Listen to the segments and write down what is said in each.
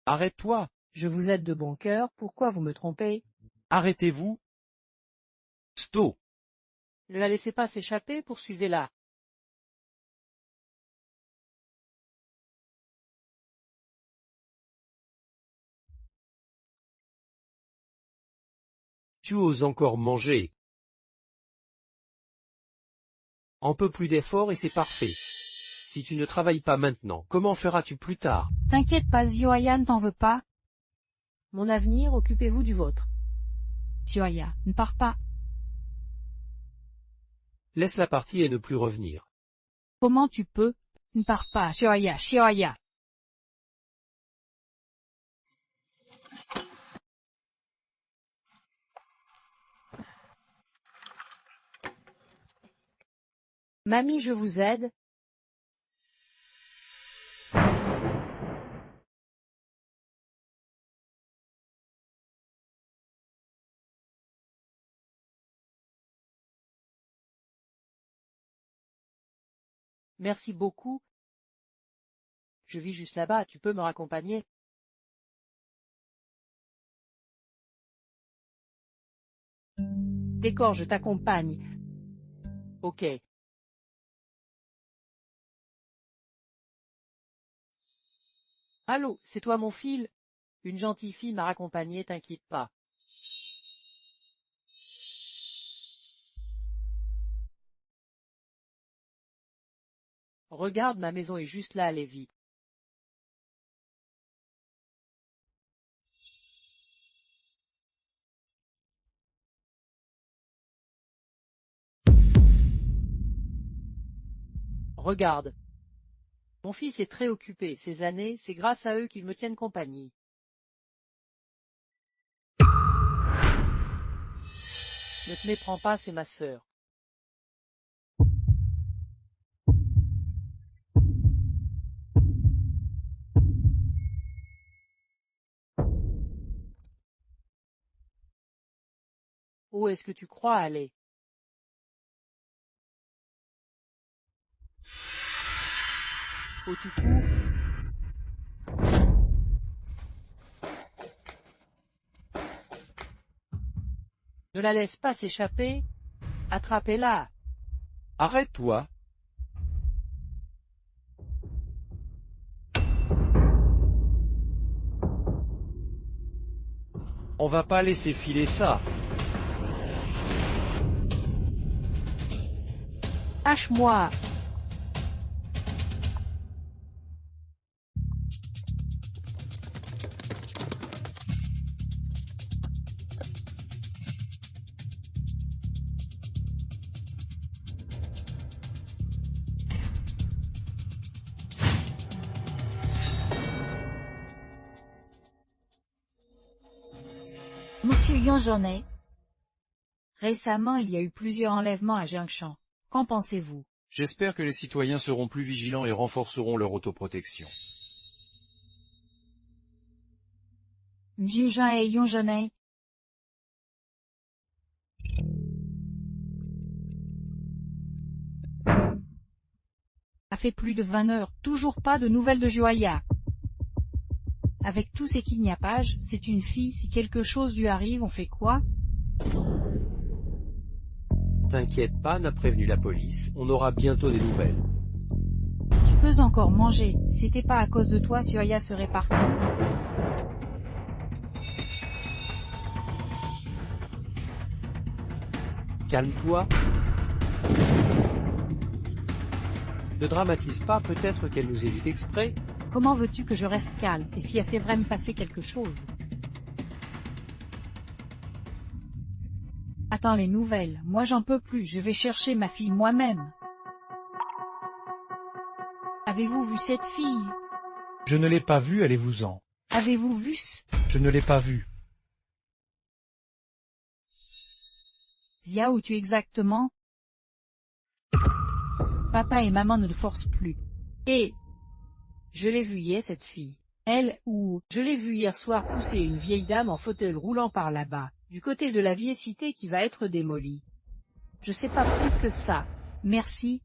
Arrête-toi! Je vous aide de bon cœur, pourquoi vous me trompez? Arrêtez-vous! Stop! Ne la laissez pas s'échapper, poursuivez-la. Tu oses encore manger. Un peu plus d'effort et c'est parfait. Si tu ne travailles pas maintenant, comment feras-tu plus tard? T'inquiète pas, Zioya ne t'en veut pas. Mon avenir, occupez-vous du vôtre. Zioya, ne pars pas. Laisse la partie et ne plus revenir. Comment tu peux? Ne pars pas, Zioya, Zioya. Mamie, je vous aide. Merci beaucoup. Je vis juste là-bas, tu peux me raccompagner? Décor, je t'accompagne. Ok. Allô, c'est toi mon fil? Une gentille fille m'a raccompagné, t'inquiète pas. Regarde, ma maison est juste là, allez vite. Regarde. Mon fils est très occupé, ces années, c'est grâce à eux qu'ils me tiennent compagnie. Ne te méprends pas, c'est ma sœur. Où est-ce que tu crois aller? Où tu cours? Ne la laisse pas s'échapper. Attrapez-la. Arrête-toi! On va pas laisser filer ça! Lâche-moi! Monsieur Yonjonet. Récemment, il y a eu plusieurs enlèvements à Junction. Qu'en pensez-vous? J'espère que les citoyens seront plus vigilants et renforceront leur autoprotection. Mjinjan et Yonjonet. Ça fait plus de 20 heures, toujours pas de nouvelles de Joya. Avec tous ces kidnappages, c'est une fille, si quelque chose lui arrive, on fait quoi? T'inquiète pas, n'a prévenu la police, on aura bientôt des nouvelles. Tu peux encore manger, c'était pas à cause de toi Joya serait partie. Calme-toi. Ne dramatise pas, peut-être qu'elle nous évite exprès. Comment veux-tu que je reste calme, et si c'est vrai me passer quelque chose? Attends les nouvelles, moi j'en peux plus, je vais chercher ma fille moi-même. Avez-vous vu cette fille? Je ne l'ai pas vue, allez-vous-en. Avez-vous vu Je ne l'ai pas vue. Zia, où tu exactement? Papa et maman ne le forcent plus. Et je l'ai vue hier, cette fille. Elle, ou... Je l'ai vue hier soir pousser une vieille dame en fauteuil roulant par là-bas, du côté de la vieille cité qui va être démolie. Je sais pas plus que ça. Merci.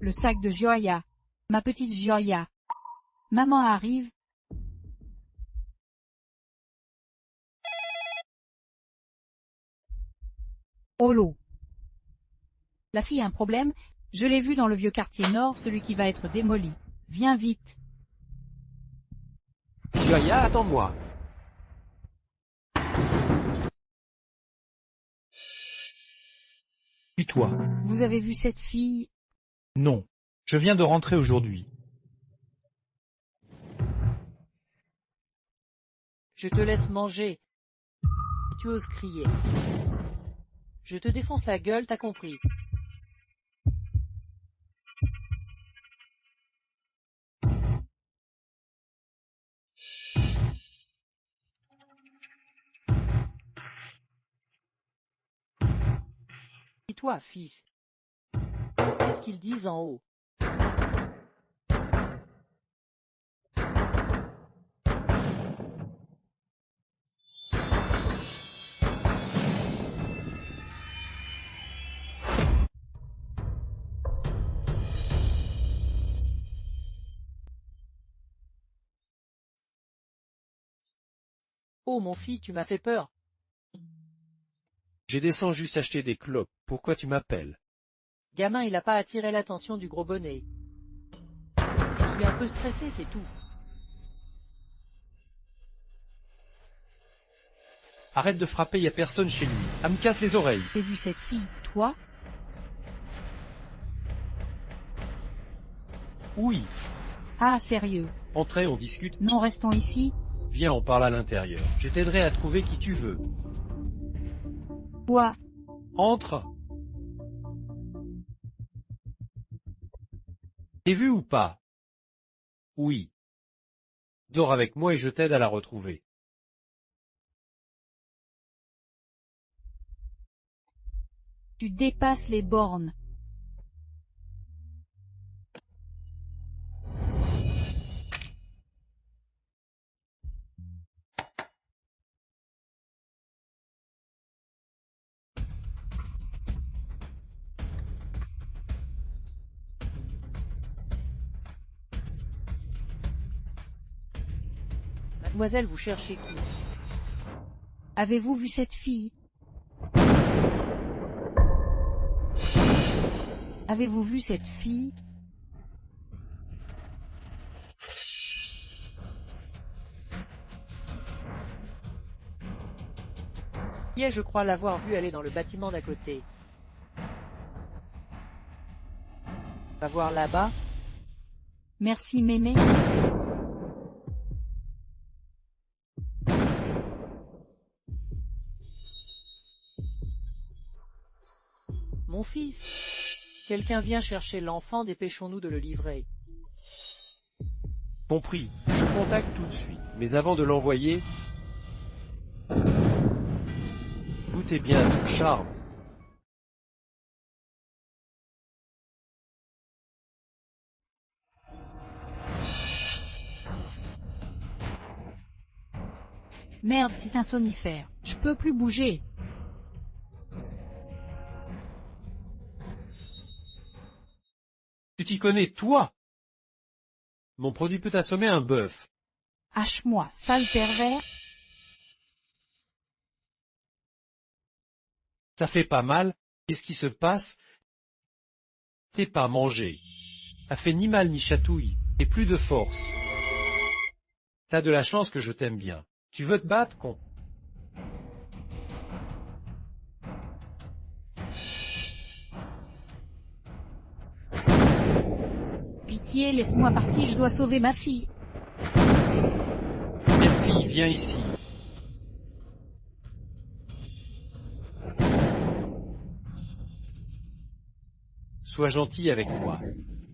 Le sac de Gioia. Ma petite Gioia. Maman arrive. Holo. La fille a un problème, je l'ai vu dans le vieux quartier nord, celui qui va être démoli. Viens vite. Gioia, attends-moi. Puis toi? Vous avez vu cette fille? Non. Je viens de rentrer aujourd'hui. Je te laisse manger. Si tu oses crier. Je te défonce la gueule, t'as compris. Et toi, fils? Qu'est-ce qu'ils disent en haut? Oh mon fils, tu m'as fait peur. J'ai descendu juste acheter des clopes. Pourquoi tu m'appelles? Gamin, il a pas attiré l'attention du gros bonnet. Je suis un peu stressé, c'est tout. Arrête de frapper, y a personne chez lui. Elle me casse les oreilles. J'ai vu cette fille, toi? Oui. Ah, sérieux? Entrez, on discute. Non, restons ici. Viens, on parle à l'intérieur. Je t'aiderai à trouver qui tu veux. Quoi? Entre. T'es vu ou pas? Oui. Dors avec moi et je t'aide à la retrouver. Tu dépasses les bornes. Mademoiselle, vous cherchez qui? Avez-vous vu cette fille? Avez-vous vu cette fille? Hier, je crois l'avoir vue aller dans le bâtiment d'à côté. Va voir là-bas. Merci mémé. Mon fils, quelqu'un vient chercher l'enfant, dépêchons-nous de le livrer. Compris. Je contacte tout de suite. Mais avant de l'envoyer, goûtez bien à son charme. Merde, c'est un somnifère. Je peux plus bouger. Tu t'y connais, toi? Mon produit peut assommer un bœuf. Hache-moi, sale pervers. Ça fait pas mal. Qu'est-ce qui se passe? T'es pas mangé. Ça fait ni mal ni chatouille. Et plus de force. T'as de la chance que je t'aime bien. Tu veux te battre, con? Pitié, laisse-moi partir, je dois sauver ma fille. Belle fille, viens ici. Sois gentil avec moi.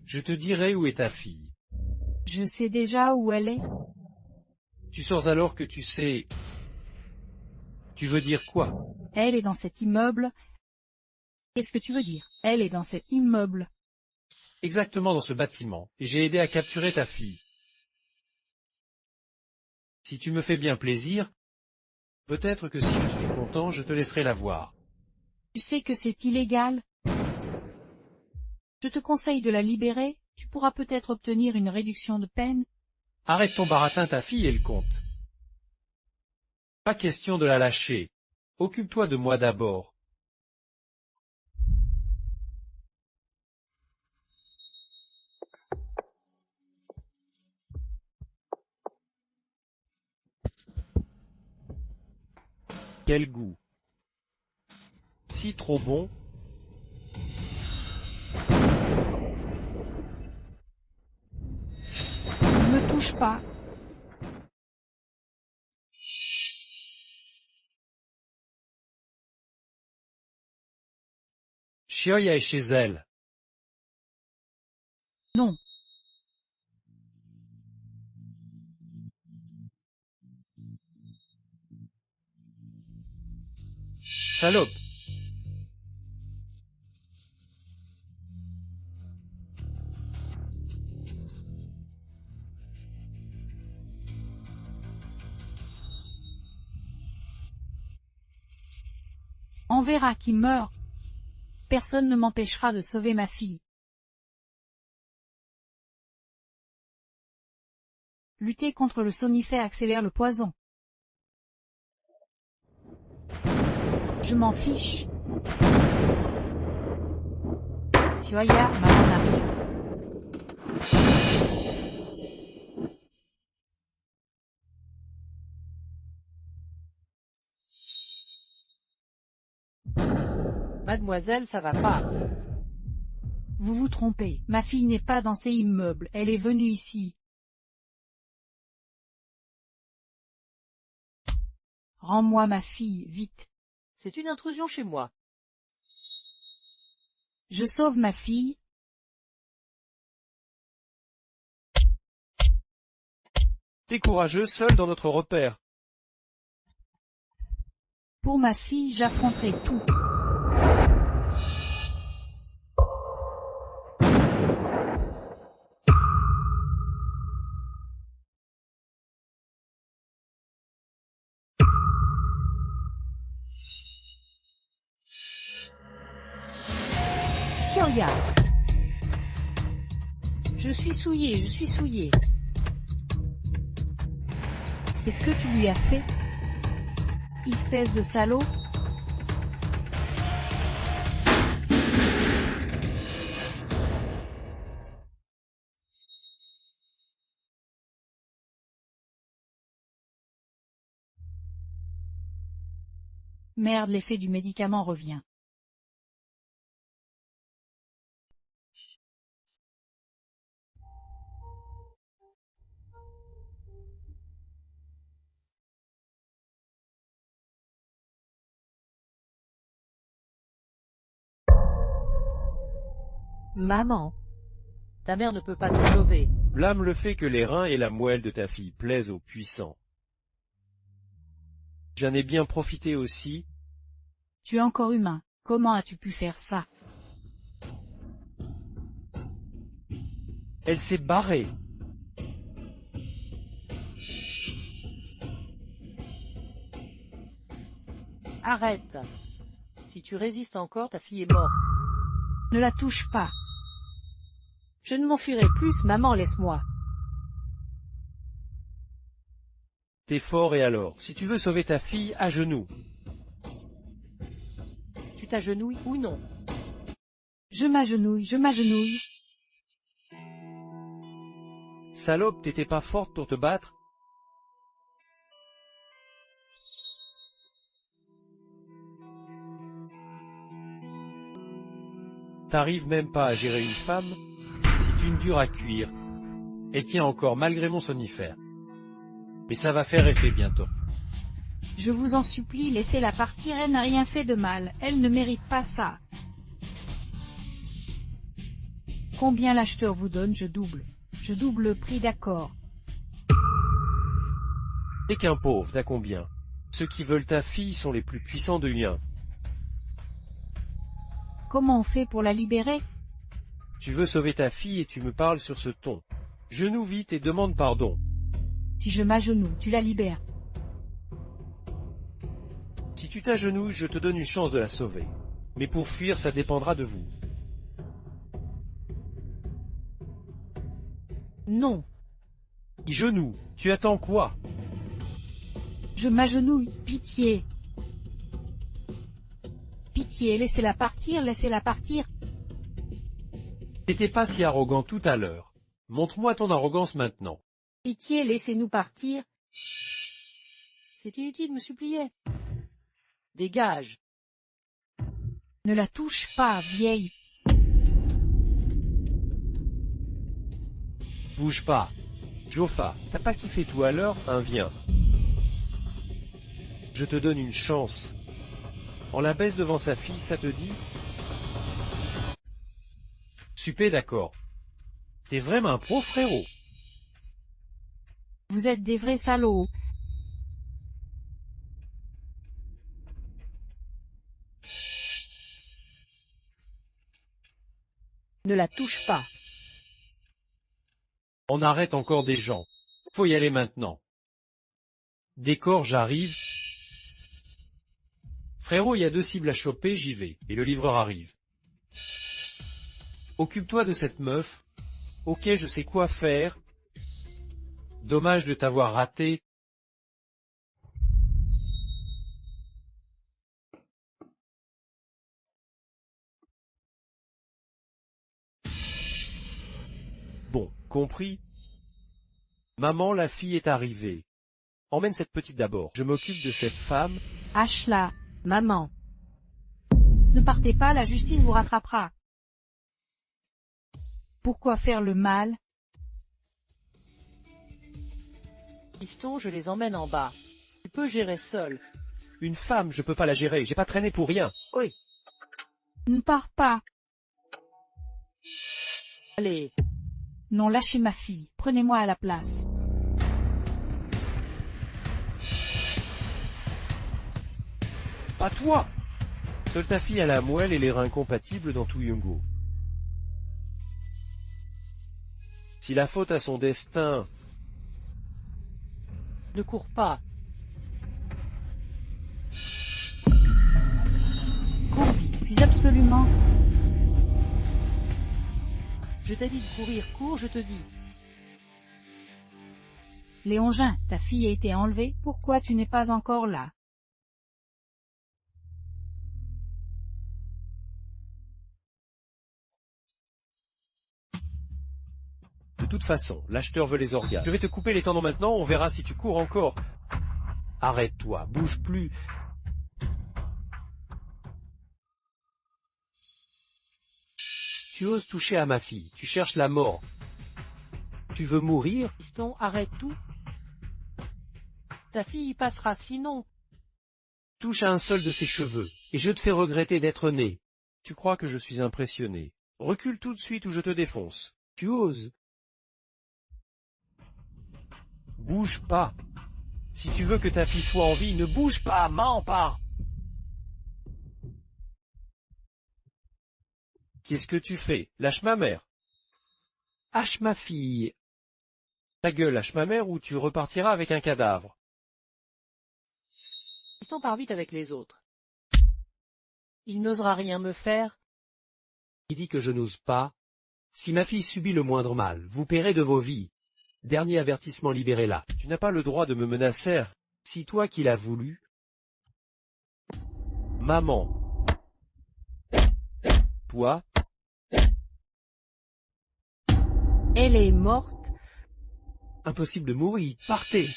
Je te dirai où est ta fille. Je sais déjà où elle est. Tu sors alors que tu sais... Tu veux dire quoi? Elle est dans cet immeuble. Qu'est-ce que tu veux dire? Elle est dans cet immeuble. Exactement dans ce bâtiment, et j'ai aidé à capturer ta fille. Si tu me fais bien plaisir, peut-être que si je suis content, je te laisserai la voir. Tu sais que c'est illégal? Je te conseille de la libérer, tu pourras peut-être obtenir une réduction de peine. Arrête ton baratin, ta fille et le compte. Pas question de la lâcher. Occupe-toi de moi d'abord. Quel goût! Si trop bon. Ne me touche pas. Chioya est chez elle. Non. Salope! On verra qui meurt. Personne ne m'empêchera de sauver ma fille. Lutter contre le somnifère accélère le poison. Je m'en fiche. Sioya, maman arrive. Mademoiselle, ça va pas. Vous vous trompez, ma fille n'est pas dans ces immeubles, elle est venue ici. Rends-moi ma fille, vite. C'est une intrusion chez moi. Je sauve ma fille. T'es courageux seul dans notre repère. Pour ma fille, j'affronterai tout. Sioya. Je suis souillé. Qu'est-ce que tu lui as fait? Espèce de salaud. Merde, l'effet du médicament revient. Maman. Ta mère ne peut pas te sauver. Blâme le fait que les reins et la moelle de ta fille plaisent aux puissants. J'en ai bien profité aussi. Tu es encore humain. Comment as-tu pu faire ça? Elle s'est barrée. Arrête. Si tu résistes encore, ta fille est morte. Ne la touche pas. Je ne m'enfuirai plus, maman, laisse-moi. T'es fort et alors, si tu veux sauver ta fille, à genoux. Tu t'agenouilles ou non? Je m'agenouille, je m'agenouille. Salope, t'étais pas forte pour te battre? T'arrives même pas à gérer une femme? C'est une dure à cuire. Elle tient encore malgré mon somnifère. Mais ça va faire effet bientôt. Je vous en supplie, laissez-la partir, elle n'a rien fait de mal, elle ne mérite pas ça. Combien l'acheteur vous donne, je double. Je double le prix, d'accord. T'es qu'un pauvre, t'as combien? Ceux qui veulent ta fille sont les plus puissants de Yuan. Comment on fait pour la libérer? Tu veux sauver ta fille et tu me parles sur ce ton. Genoux vite et demande pardon. Si je m'agenouille, tu la libères. Si tu t'agenouilles, je te donne une chance de la sauver. Mais pour fuir, ça dépendra de vous. Non. Genou, tu attends quoi? Je m'agenouille, pitié. Pitié, laissez-la partir, laissez-la partir. T'étais pas si arrogant tout à l'heure. Montre-moi ton arrogance maintenant. Pitié, laissez-nous partir. C'est inutile de me supplier. Dégage. Ne la touche pas, vieille. Bouge pas. Joffa, t'as pas kiffé tout à l'heure? Viens. Je te donne une chance. On la baisse devant sa fille, ça te dit? Super d'accord. T'es vraiment un pro, frérot. Vous êtes des vrais salauds. Ne la touche pas. On arrête encore des gens. Faut y aller maintenant. Décor, j'arrive. Frérot, il y a 2 cibles à choper, j'y vais, et le livreur arrive. Occupe-toi de cette meuf. Ok, je sais quoi faire. Dommage de t'avoir raté. Bon, compris. Maman, la fille est arrivée. Emmène cette petite d'abord. Je m'occupe de cette femme. Ashla, Maman. ne partez pas, la justice vous rattrapera. Pourquoi faire le mal? Piston, je les emmène en bas. Tu peux gérer seul. Une femme, je peux pas la gérer. J'ai pas traîné pour rien. Oui. Ne pars pas. Allez. Non, lâchez ma fille, prenez-moi à la place. Pas toi! Seule ta fille a la moelle et les reins compatibles dans tout Yungo. Si la faute à son destin... Ne cours pas. Cours vite, puis absolument. Je t'ai dit de courir, cours, je te dis. Léongin, ta fille a été enlevée, pourquoi tu n'es pas encore là? De toute façon, l'acheteur veut les organes. Je vais te couper les tendons maintenant, on verra si tu cours encore. Arrête-toi, bouge plus. Tu oses toucher à ma fille, tu cherches la mort. Tu veux mourir? Piston, arrête tout. Ta fille y passera, sinon. Touche à un seul de ses cheveux, et je te fais regretter d'être né. Tu crois que je suis impressionné. Recule tout de suite ou je te défonce. Tu oses. Bouge pas. Si tu veux que ta fille soit en vie, ne bouge pas, mens pas. Qu'est-ce que tu fais? Lâche ma mère. Hache ma fille. Ta gueule, lâche ma mère ou tu repartiras avec un cadavre. Piston part vite avec les autres. Il n'osera rien me faire. Il dit que je n'ose pas. Si ma fille subit le moindre mal, vous paierez de vos vies. Dernier avertissement, libérez-la. Tu n'as pas le droit de me menacer. Si toi qui l'as voulu. Maman. Toi. Elle est morte. Impossible de mourir. Partez.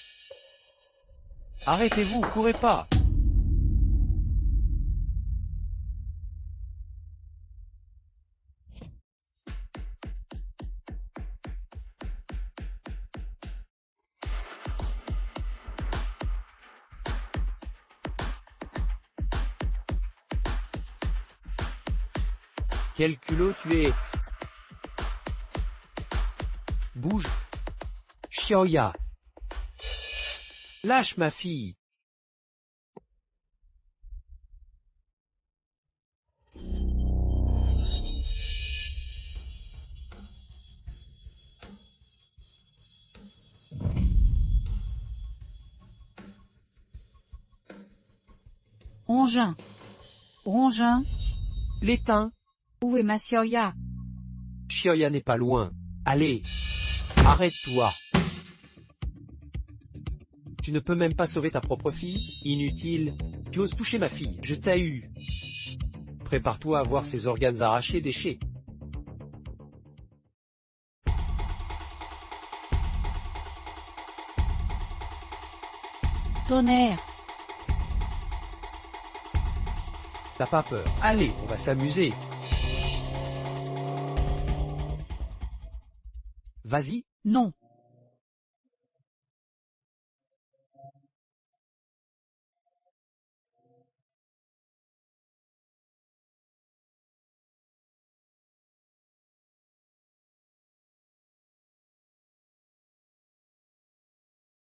Arrêtez-vous, courez pas. Quel culot tu es. Bouge. Xiaoya. Lâche ma fille. Rongin. Rongin, L'éteins. où est ma Sioya? Xiaoya n'est pas loin. Allez. Arrête-toi. Tu ne peux même pas sauver ta propre fille? Inutile. Tu oses toucher ma fille, je t'ai eu. Prépare-toi à voir ses organes arrachés, déchets. Tonnerre. T'as pas peur? Allez, on va s'amuser. Vas-y. Non.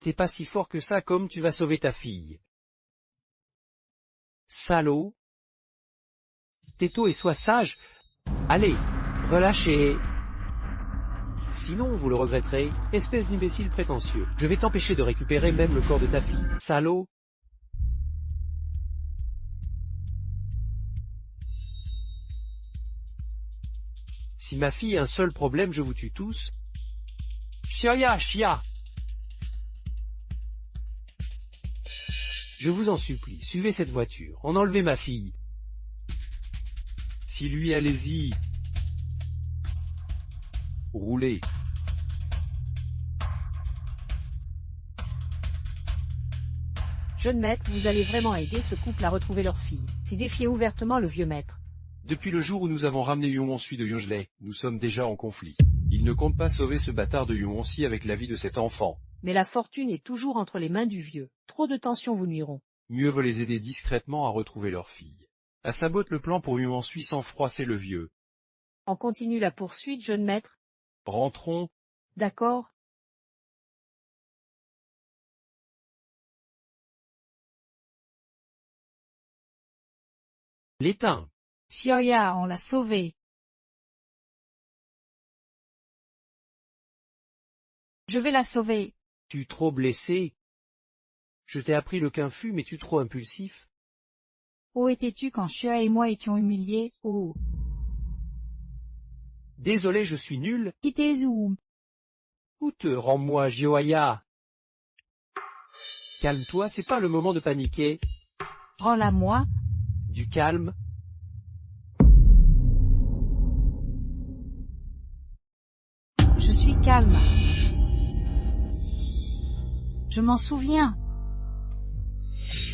T'es pas si fort que ça comme tu vas sauver ta fille. Salaud. Tais-toi et sois sage. Allez, relâchez. Sinon vous le regretterez, espèce d'imbécile prétentieux. Je vais t'empêcher de récupérer même le corps de ta fille. Salaud. Si ma fille a un seul problème, je vous tue tous. Chia, chia. Je vous en supplie, suivez cette voiture. On enlevez ma fille. Si lui, allez-y. Roulez. Jeune maître, vous allez vraiment aider ce couple à retrouver leur fille. Si défiez ouvertement le vieux maître. Depuis le jour où nous avons ramené Yumonsi de Yonjlei, nous sommes déjà en conflit. Il ne compte pas sauver ce bâtard de Yumonsi avec la vie de cet enfant. Mais la fortune est toujours entre les mains du vieux. Trop de tensions vous nuiront. Mieux vaut les aider discrètement à retrouver leur fille. À sa botte le plan pour Yumonsi sans froisser le vieux. On continue la poursuite, jeune maître. Rentrons. D'accord. L'éteins. Sioya, on l'a sauvé. Je vais la sauver. Tu trop blessé? Je t'ai appris le quinfu, mais tu trop impulsif? Où étais-tu quand Shua et moi étions humiliés? Oh. Désolé, je suis nul. Quittez Zoom. Ou te rends-moi, Jioaya. Calme-toi, c'est pas le moment de paniquer. Rends-la moi. Du calme. Je suis calme. Je m'en souviens.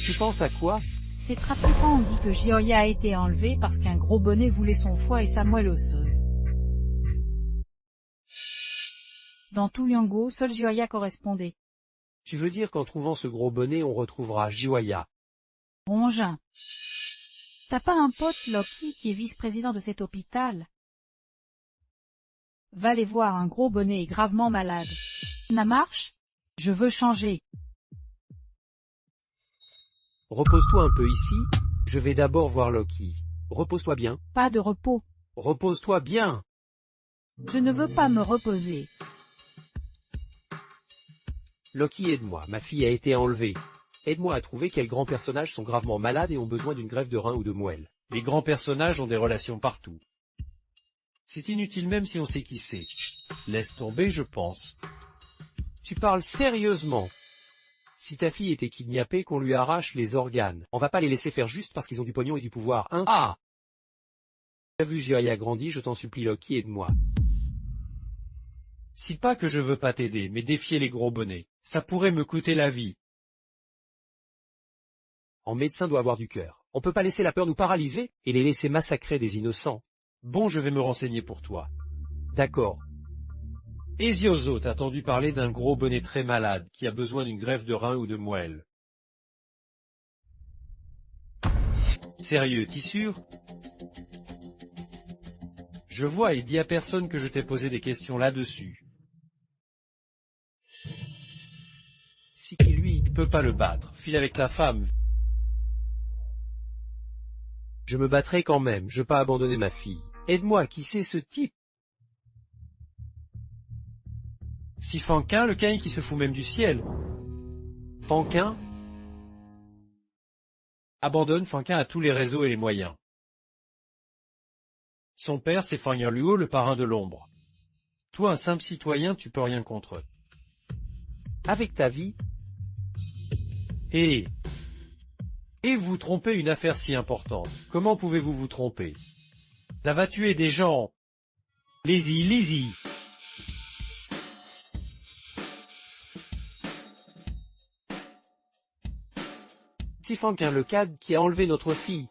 Tu penses à quoi? C'est trafiquant, on dit que Jioya a été enlevé parce qu'un gros bonnet voulait son foie et sa moelle osseuse. Dans tout Yango, seul Jioya correspondait. Tu veux dire qu'en trouvant ce gros bonnet, on retrouvera Jioya? Rongin. T'as pas un pote, Loki, qui est vice-président de cet hôpital? Va les voir, un gros bonnet est gravement malade. Na marche? Je veux changer. Repose-toi un peu ici, je vais d'abord voir Loki. Repose-toi bien. Pas de repos. Repose-toi bien. Je ne veux pas me reposer. Loki, aide-moi, ma fille a été enlevée. Aide-moi à trouver quels grands personnages sont gravement malades et ont besoin d'une greffe de rein ou de moelle. Les grands personnages ont des relations partout. C'est inutile même si on sait qui c'est. Laisse tomber, je pense. Tu parles sérieusement? Si ta fille était kidnappée, qu'on lui arrache les organes, on va pas les laisser faire juste parce qu'ils ont du pognon et du pouvoir, hein? Ah! Tu as vu Jiraiya grandi, je t'en supplie Loki, aide-moi. Si pas que je veux pas t'aider, mais défier les gros bonnets. Ça pourrait me coûter la vie. En médecin doit avoir du cœur. On peut pas laisser la peur nous paralyser, et les laisser massacrer des innocents. Bon, je vais me renseigner pour toi. D'accord. Eziozo, t'as entendu parler d'un gros bonnet très malade, qui a besoin d'une greffe de rein ou de moelle. Sérieux, t'es sûr? Je vois et dis à personne que je t'ai posé des questions là-dessus. Si qui lui, Tu peux pas le battre, file avec ta femme. je me battrai quand même, je pas abandonner ma fille. Aide-moi, qui c'est ce type? Si Fanquin, le Caïn qui se fout même du ciel. Panquin? Abandonne Fanquin à tous les réseaux et les moyens. Son père, c'est Fangerluo, le parrain de l'ombre. Toi, un simple citoyen, tu peux rien contre eux. Avec ta vie, Et vous trompez une affaire si importante. Comment pouvez-vous vous tromper? Ça va tuer des gens. Lisez. c'est Fanquin le cadre qui a enlevé notre fille.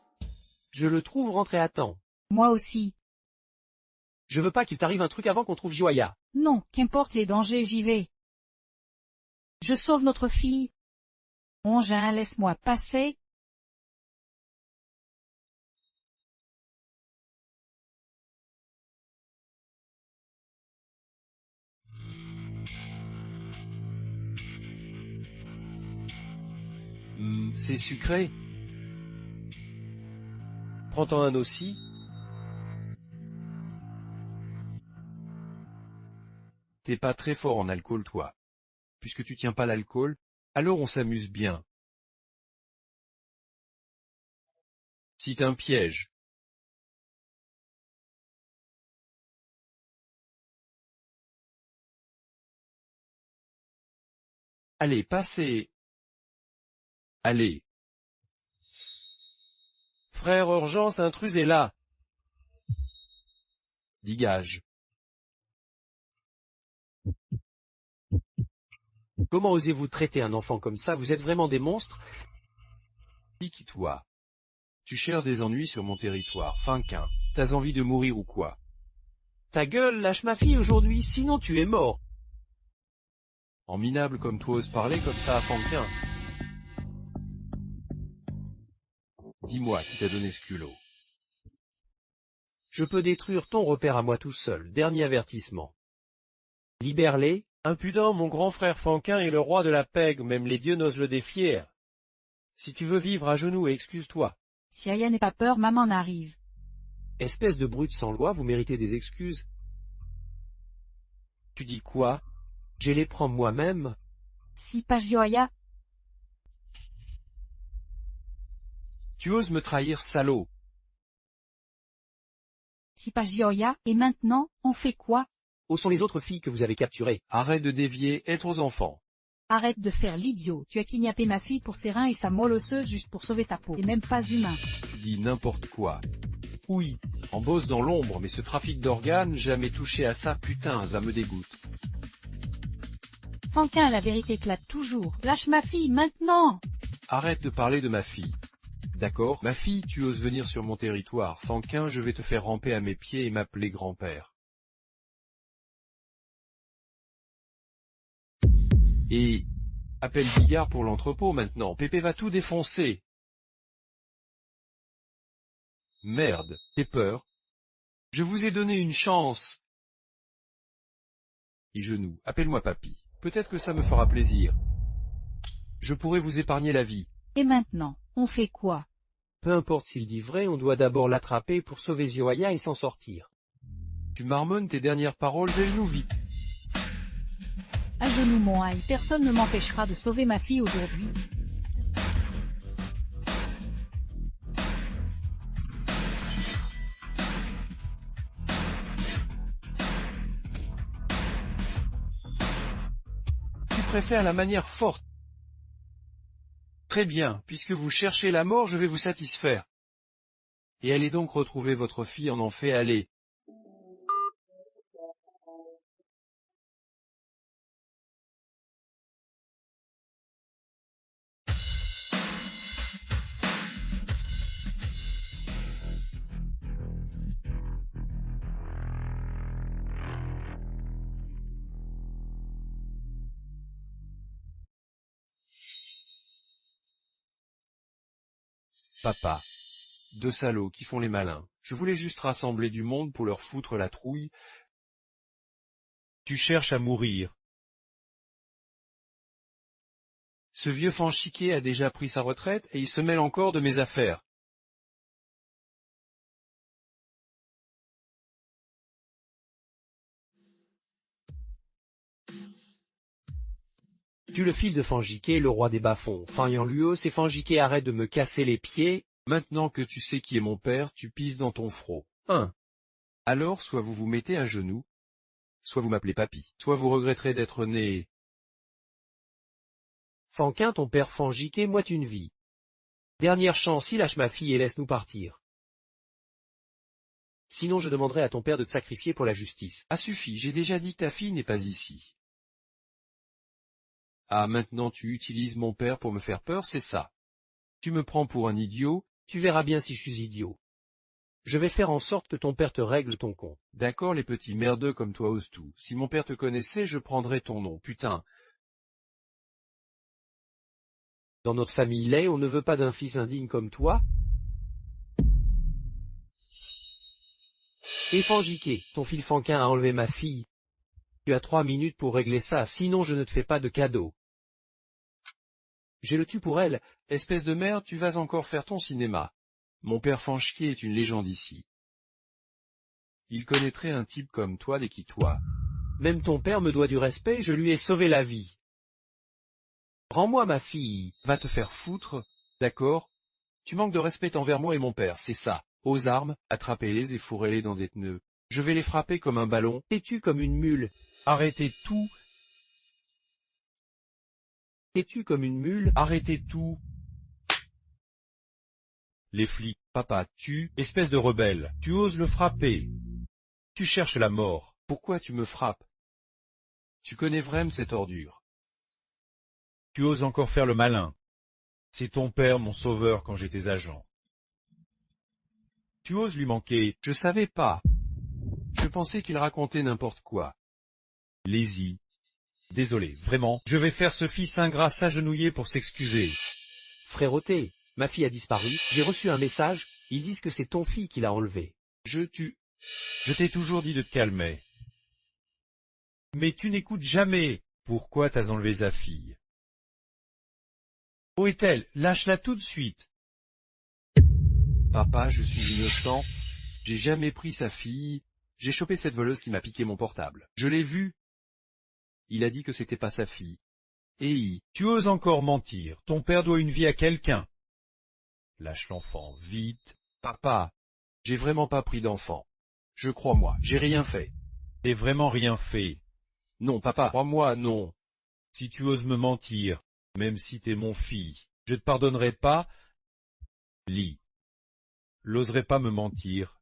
Je le trouve rentré à temps. Moi aussi. Je veux pas qu'il t'arrive un truc avant qu'on trouve Joya. Non, qu'importe les dangers, j'y vais. Je sauve notre fille. Engin, laisse-moi passer. C'est sucré. Prends-en un aussi. T'es pas très fort en alcool, toi. Puisque tu tiens pas l'alcool, alors on s'amuse bien. C'est un piège. Allez, passez. Allez. Frère Urgence, intrus est là. Dégage. Comment osez-vous traiter un enfant comme ça? Vous êtes vraiment des monstres? Pique-toi. Tu cherches des ennuis sur mon territoire, Fanquin. T'as envie de mourir ou quoi? Ta gueule, lâche ma fille aujourd'hui, sinon tu es mort. En minable comme toi oses parler comme ça à Fanquin. Dis-moi qui t'a donné ce culot. Je peux détruire ton repère à moi tout seul, dernier avertissement. Libère-les. Impudent, mon grand frère Fanquin est le roi de la pègre, même les dieux n'osent le défier. Si tu veux vivre à genoux, excuse-toi. Si Aya n'est pas peur, maman arrive. Espèce de brute sans loi, vous méritez des excuses. Tu dis quoi? Je les prends moi-même. Si pas Joya, Tu oses me trahir, salaud. si pas Joya, et maintenant, on fait quoi? Où sont les autres filles que vous avez capturées? Arrête de dévier, être aux enfants. Arrête de faire l'idiot, tu as kidnappé ma fille pour ses reins et sa moelle osseuse juste pour sauver ta peau, et même pas humain. Tu dis n'importe quoi. Oui, on bosse dans l'ombre, mais ce trafic d'organes, jamais touché à ça, putain, ça me dégoûte. Fanquin, la vérité éclate toujours. Lâche ma fille, maintenant! Arrête de parler de ma fille. D'accord, ma fille, tu oses venir sur mon territoire, Fanquin, je vais te faire ramper à mes pieds et m'appeler grand-père. Et... appelle Bigard pour l'entrepôt maintenant, Pépé va tout défoncer. Merde, t'es peur? Je vous ai donné une chance. Et genou, appelle-moi papy, peut-être que ça me fera plaisir. Je pourrais vous épargner la vie. Et maintenant, on fait quoi? Peu importe s'il dit vrai, on doit d'abord l'attraper pour sauver Joya et s'en sortir. Tu marmonnes tes dernières paroles, des genoux vite. À genoux mon aïe, personne ne m'empêchera de sauver ma fille aujourd'hui. Tu préfères la manière forte. Très bien, puisque vous cherchez la mort, je vais vous satisfaire. Et allez donc retrouver votre fille en enfer, allez. Papa. Deux salauds qui font les malins. Je voulais juste rassembler du monde pour leur foutre la trouille. Tu cherches à mourir. Ce vieux fanchiqué a déjà pris sa retraite et il se mêle encore de mes affaires. Tu le fil de Fangiqué, le roi des bas-fonds. Fanyanluo, c'est Fangiqué, arrête de me casser les pieds. Maintenant que tu sais qui est mon père, tu pisses dans ton front. 1. Alors soit vous vous mettez à genoux, soit vous m'appelez papy, soit vous regretterez d'être né. Fanquin, ton père Fangique, moi une vie. Dernière chance, il lâche ma fille et laisse-nous partir. Sinon je demanderai à ton père de te sacrifier pour la justice. Ah suffit, j'ai déjà dit que ta fille n'est pas ici. Ah maintenant tu utilises mon père pour me faire peur, c'est ça. Tu me prends pour un idiot. Tu verras bien si je suis idiot. Je vais faire en sorte que ton père te règle ton compte. D'accord, les petits merdeux comme toi osent tout. Si mon père te connaissait, je prendrais ton nom, putain. Dans notre famille laid, on ne veut pas d'un fils indigne comme toi. Et Fangique, ton fils Fanquin a enlevé ma fille. Tu as 3 minutes pour régler ça, sinon je ne te fais pas de cadeau. J'ai le tu pour elle. Espèce de merde, tu vas encore faire ton cinéma. Mon père Fanchier est une légende ici. Il connaîtrait un type comme toi dès qu'il toi. Même ton père me doit du respect, je lui ai sauvé la vie. Rends-moi ma fille. Va te faire foutre, d'accord? Tu manques de respect envers moi et mon père, c'est ça. Aux armes, attrapez-les et fourrez-les dans des nœuds. Je vais les frapper comme un ballon. T'es-tu comme une mule? Arrêtez tout. T'es-tu comme une mule? Arrêtez tout. Les flics. Papa, tu... Espèce de rebelle. Tu oses le frapper. Tu cherches la mort. Pourquoi tu me frappes? Tu connais vraiment cette ordure. Tu oses encore faire le malin. C'est ton père, mon sauveur, quand j'étais agent. Tu oses lui manquer. Je savais pas. Je pensais qu'il racontait n'importe quoi. Lazy. Désolé, vraiment, je vais faire ce fils ingrat s'agenouiller pour s'excuser. Fréroté, ma fille a disparu, j'ai reçu un message, ils disent que c'est ton fille qui l'a enlevée. Je t'ai toujours dit de te calmer. Mais tu n'écoutes jamais. Pourquoi t'as enlevé sa fille? Où est-elle? Lâche-la tout de suite. Papa, je suis innocent. J'ai jamais pris sa fille. J'ai chopé cette voleuse qui m'a piqué mon portable. Je l'ai vue. Il a dit que c'était pas sa fille. Et tu oses encore mentir. Ton père doit une vie à quelqu'un. Lâche l'enfant, vite. Papa, j'ai vraiment pas pris d'enfant. Je crois-moi, j'ai rien fait. T'as vraiment rien fait. Non, papa, crois-moi, non. Si tu oses me mentir, même si t'es mon fils, je te pardonnerai pas. Lis. L'oserais pas me mentir.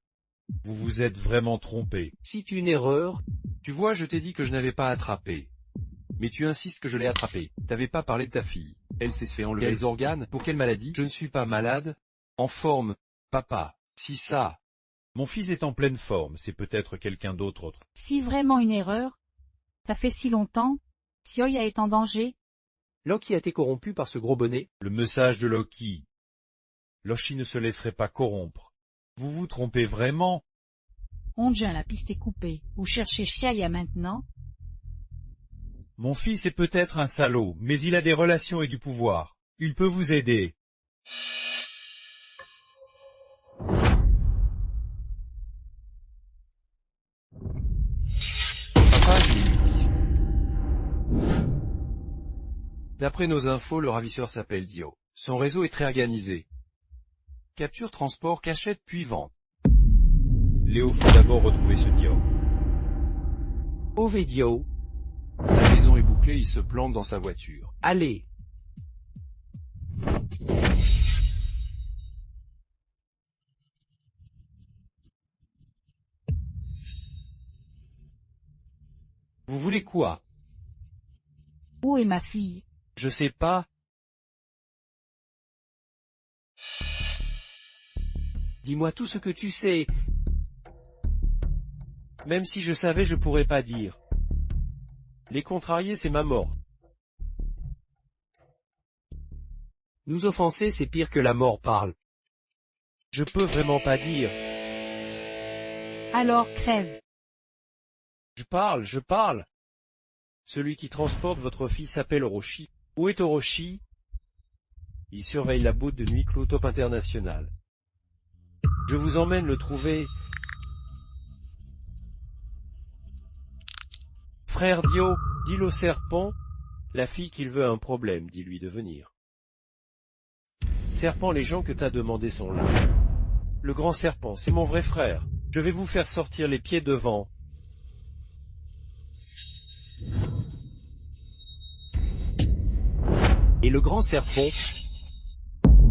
Vous vous êtes vraiment trompé. C'est une erreur. Tu vois, je t'ai dit que je n'avais pas attrapé. Mais tu insistes que je l'ai attrapé. T'avais pas parlé de ta fille. Elle s'est fait enlever les organes. Pour quelle maladie? Je ne suis pas malade. En forme. Papa. Si ça. Mon fils est en pleine forme. C'est peut-être quelqu'un d'autre. Si vraiment une erreur? Ça fait si longtemps? Sioya est en danger? Loki a été corrompu par ce gros bonnet. Le message de Loki. Loki ne se laisserait pas corrompre. Vous vous trompez vraiment? Onja, la piste est coupée. Vous cherchez Xiaya maintenant? Mon fils est peut-être un salaud, mais il a des relations et du pouvoir. Il peut vous aider. Papa, j'ai une piste. D'après nos infos, le ravisseur s'appelle Dio. Son réseau est très organisé. Capture, transport, cachette, puis vente. Léo faut d'abord retrouver ce Dio. Ovedio. Sa maison est bouclée, il se plante dans sa voiture. Allez. Vous voulez quoi? Où est ma fille? Je sais pas. Dis-moi tout ce que tu sais. Même si je savais, je pourrais pas dire. Les contrarier, c'est ma mort. Nous offenser, c'est pire que la mort parle. Je peux vraiment pas dire. Alors crève. Je parle. Celui qui transporte votre fille s'appelle Orochi. Où est Orochi? Il surveille la boîte de nuit Clotop International. Je vous emmène le trouver. Frère Dio, dis-le au serpent, la fille qu'il veut a un problème, dis-lui de venir. Serpent, les gens que t'as demandé sont là. Le grand serpent, c'est mon vrai frère. Je vais vous faire sortir les pieds devant. le grand serpent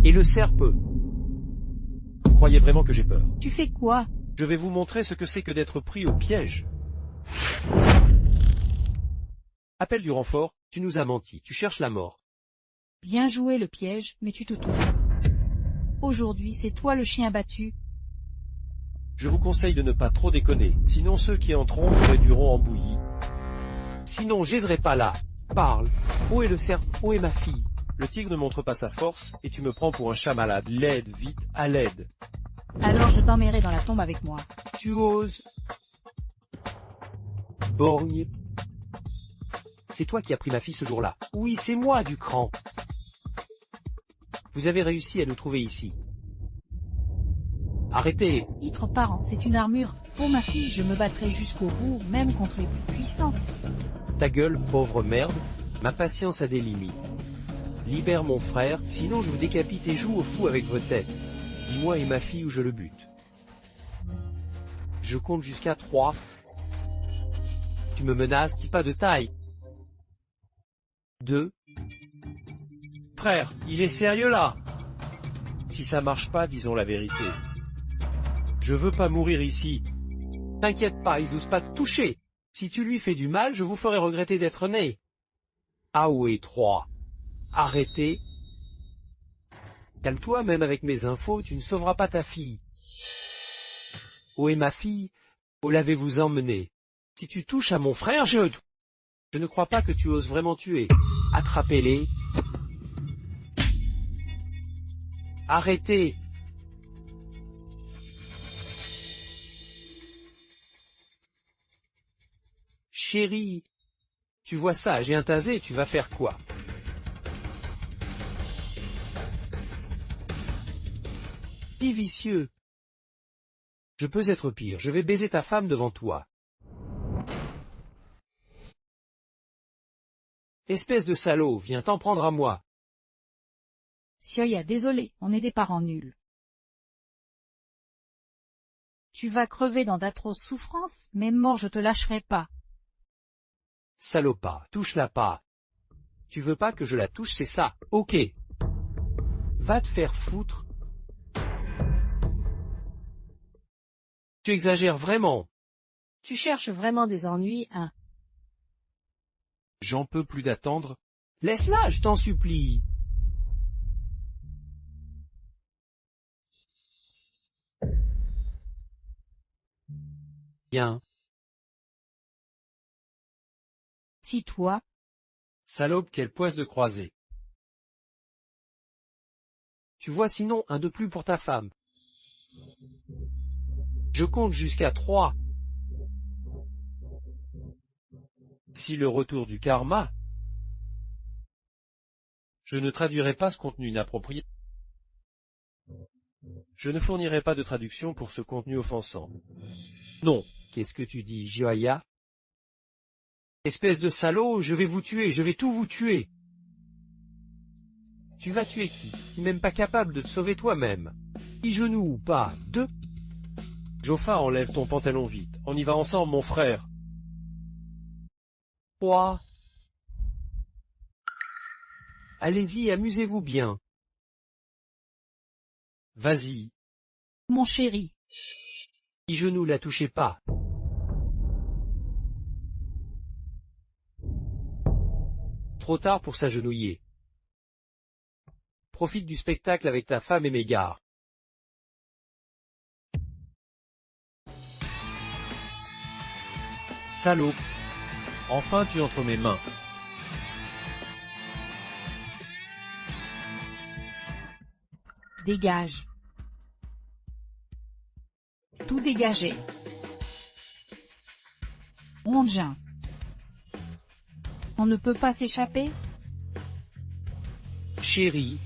et le serpe. Vous croyez vraiment que j'ai peur? Tu fais quoi? Je vais vous montrer ce que c'est que d'être pris au piège. Appel du renfort. Tu nous as menti, tu cherches la mort. Bien joué le piège, mais tu te trompes. Aujourd'hui, c'est toi le chien battu. Je vous conseille de ne pas trop déconner, sinon ceux qui entreront vous réduiront en bouillie. Sinon, j'aiserai pas là. Parle. Où est le serpe? Où est ma fille? Le tigre ne montre pas sa force, et tu me prends pour un chat malade. L'aide, vite, à l'aide. Alors je t'emmènerai dans la tombe avec moi. Tu oses? Borgne. C'est toi qui as pris ma fille ce jour-là. Oui, c'est moi, du cran. Vous avez réussi à nous trouver ici. Arrêtez. Titre parent, c'est une armure. Pour ma fille, je me battrai jusqu'au bout, même contre les plus puissants. Ta gueule, pauvre merde. Ma patience a des limites. Libère mon frère, sinon je vous décapite et joue au fou avec vos têtes. Dis-moi et ma fille où je le bute. Je compte jusqu'à 3. Tu me menaces, dis pas de taille. 2. Frère, il est sérieux là? Si ça marche pas, disons la vérité. Je veux pas mourir ici. T'inquiète pas, ils osent pas te toucher. Si tu lui fais du mal, je vous ferai regretter d'être né. Ah ouais, 3. Arrêtez. Calme-toi, même avec mes infos, tu ne sauveras pas ta fille. Où est ma fille? Où l'avez-vous emmenée? Si tu touches à mon frère, je ne crois pas que tu oses vraiment tuer. Attrapez-les. Arrêtez. Chérie, tu vois ça, j'ai un tasé, tu vas faire quoi? Dis vicieux. Je peux être pire, je vais baiser ta femme devant toi. Espèce de salaud, viens t'en prendre à moi. Sioya, désolé, on est des parents nuls. Tu vas crever dans d'atroces souffrances, mais mort je te lâcherai pas. Salopard, touche-la pas. Tu veux pas que je la touche, c'est ça, ok. Va te faire foutre. Tu exagères vraiment. Tu cherches vraiment des ennuis, hein? J'en peux plus d'attendre. Laisse-la, je t'en supplie. Bien. Si toi, Salope, quelle poisse de croisée. Tu vois sinon un de plus pour ta femme. Je compte jusqu'à 3. Si le retour du karma, je ne traduirai pas ce contenu inapproprié. Je ne fournirai pas de traduction pour ce contenu offensant. Non, qu'est-ce que tu dis, Joaya? Espèce de salaud, je vais vous tuer, je vais tout vous tuer. Tu vas tuer qui? Tu n'es même pas capable de te sauver toi-même. 10 genoux ou pas, 2. Joffa, enlève ton pantalon vite. On y va ensemble, mon frère. 3. Allez-y, amusez-vous bien. Vas-y. mon chéri. 10 genoux, la touchez pas. Trop tard pour s'agenouiller. Profite du spectacle avec ta femme et m'égare. Salaud. Enfin tu es entre mes mains. Dégage. Tout dégagé. Rongin. On ne peut pas s'échapper? Chérie,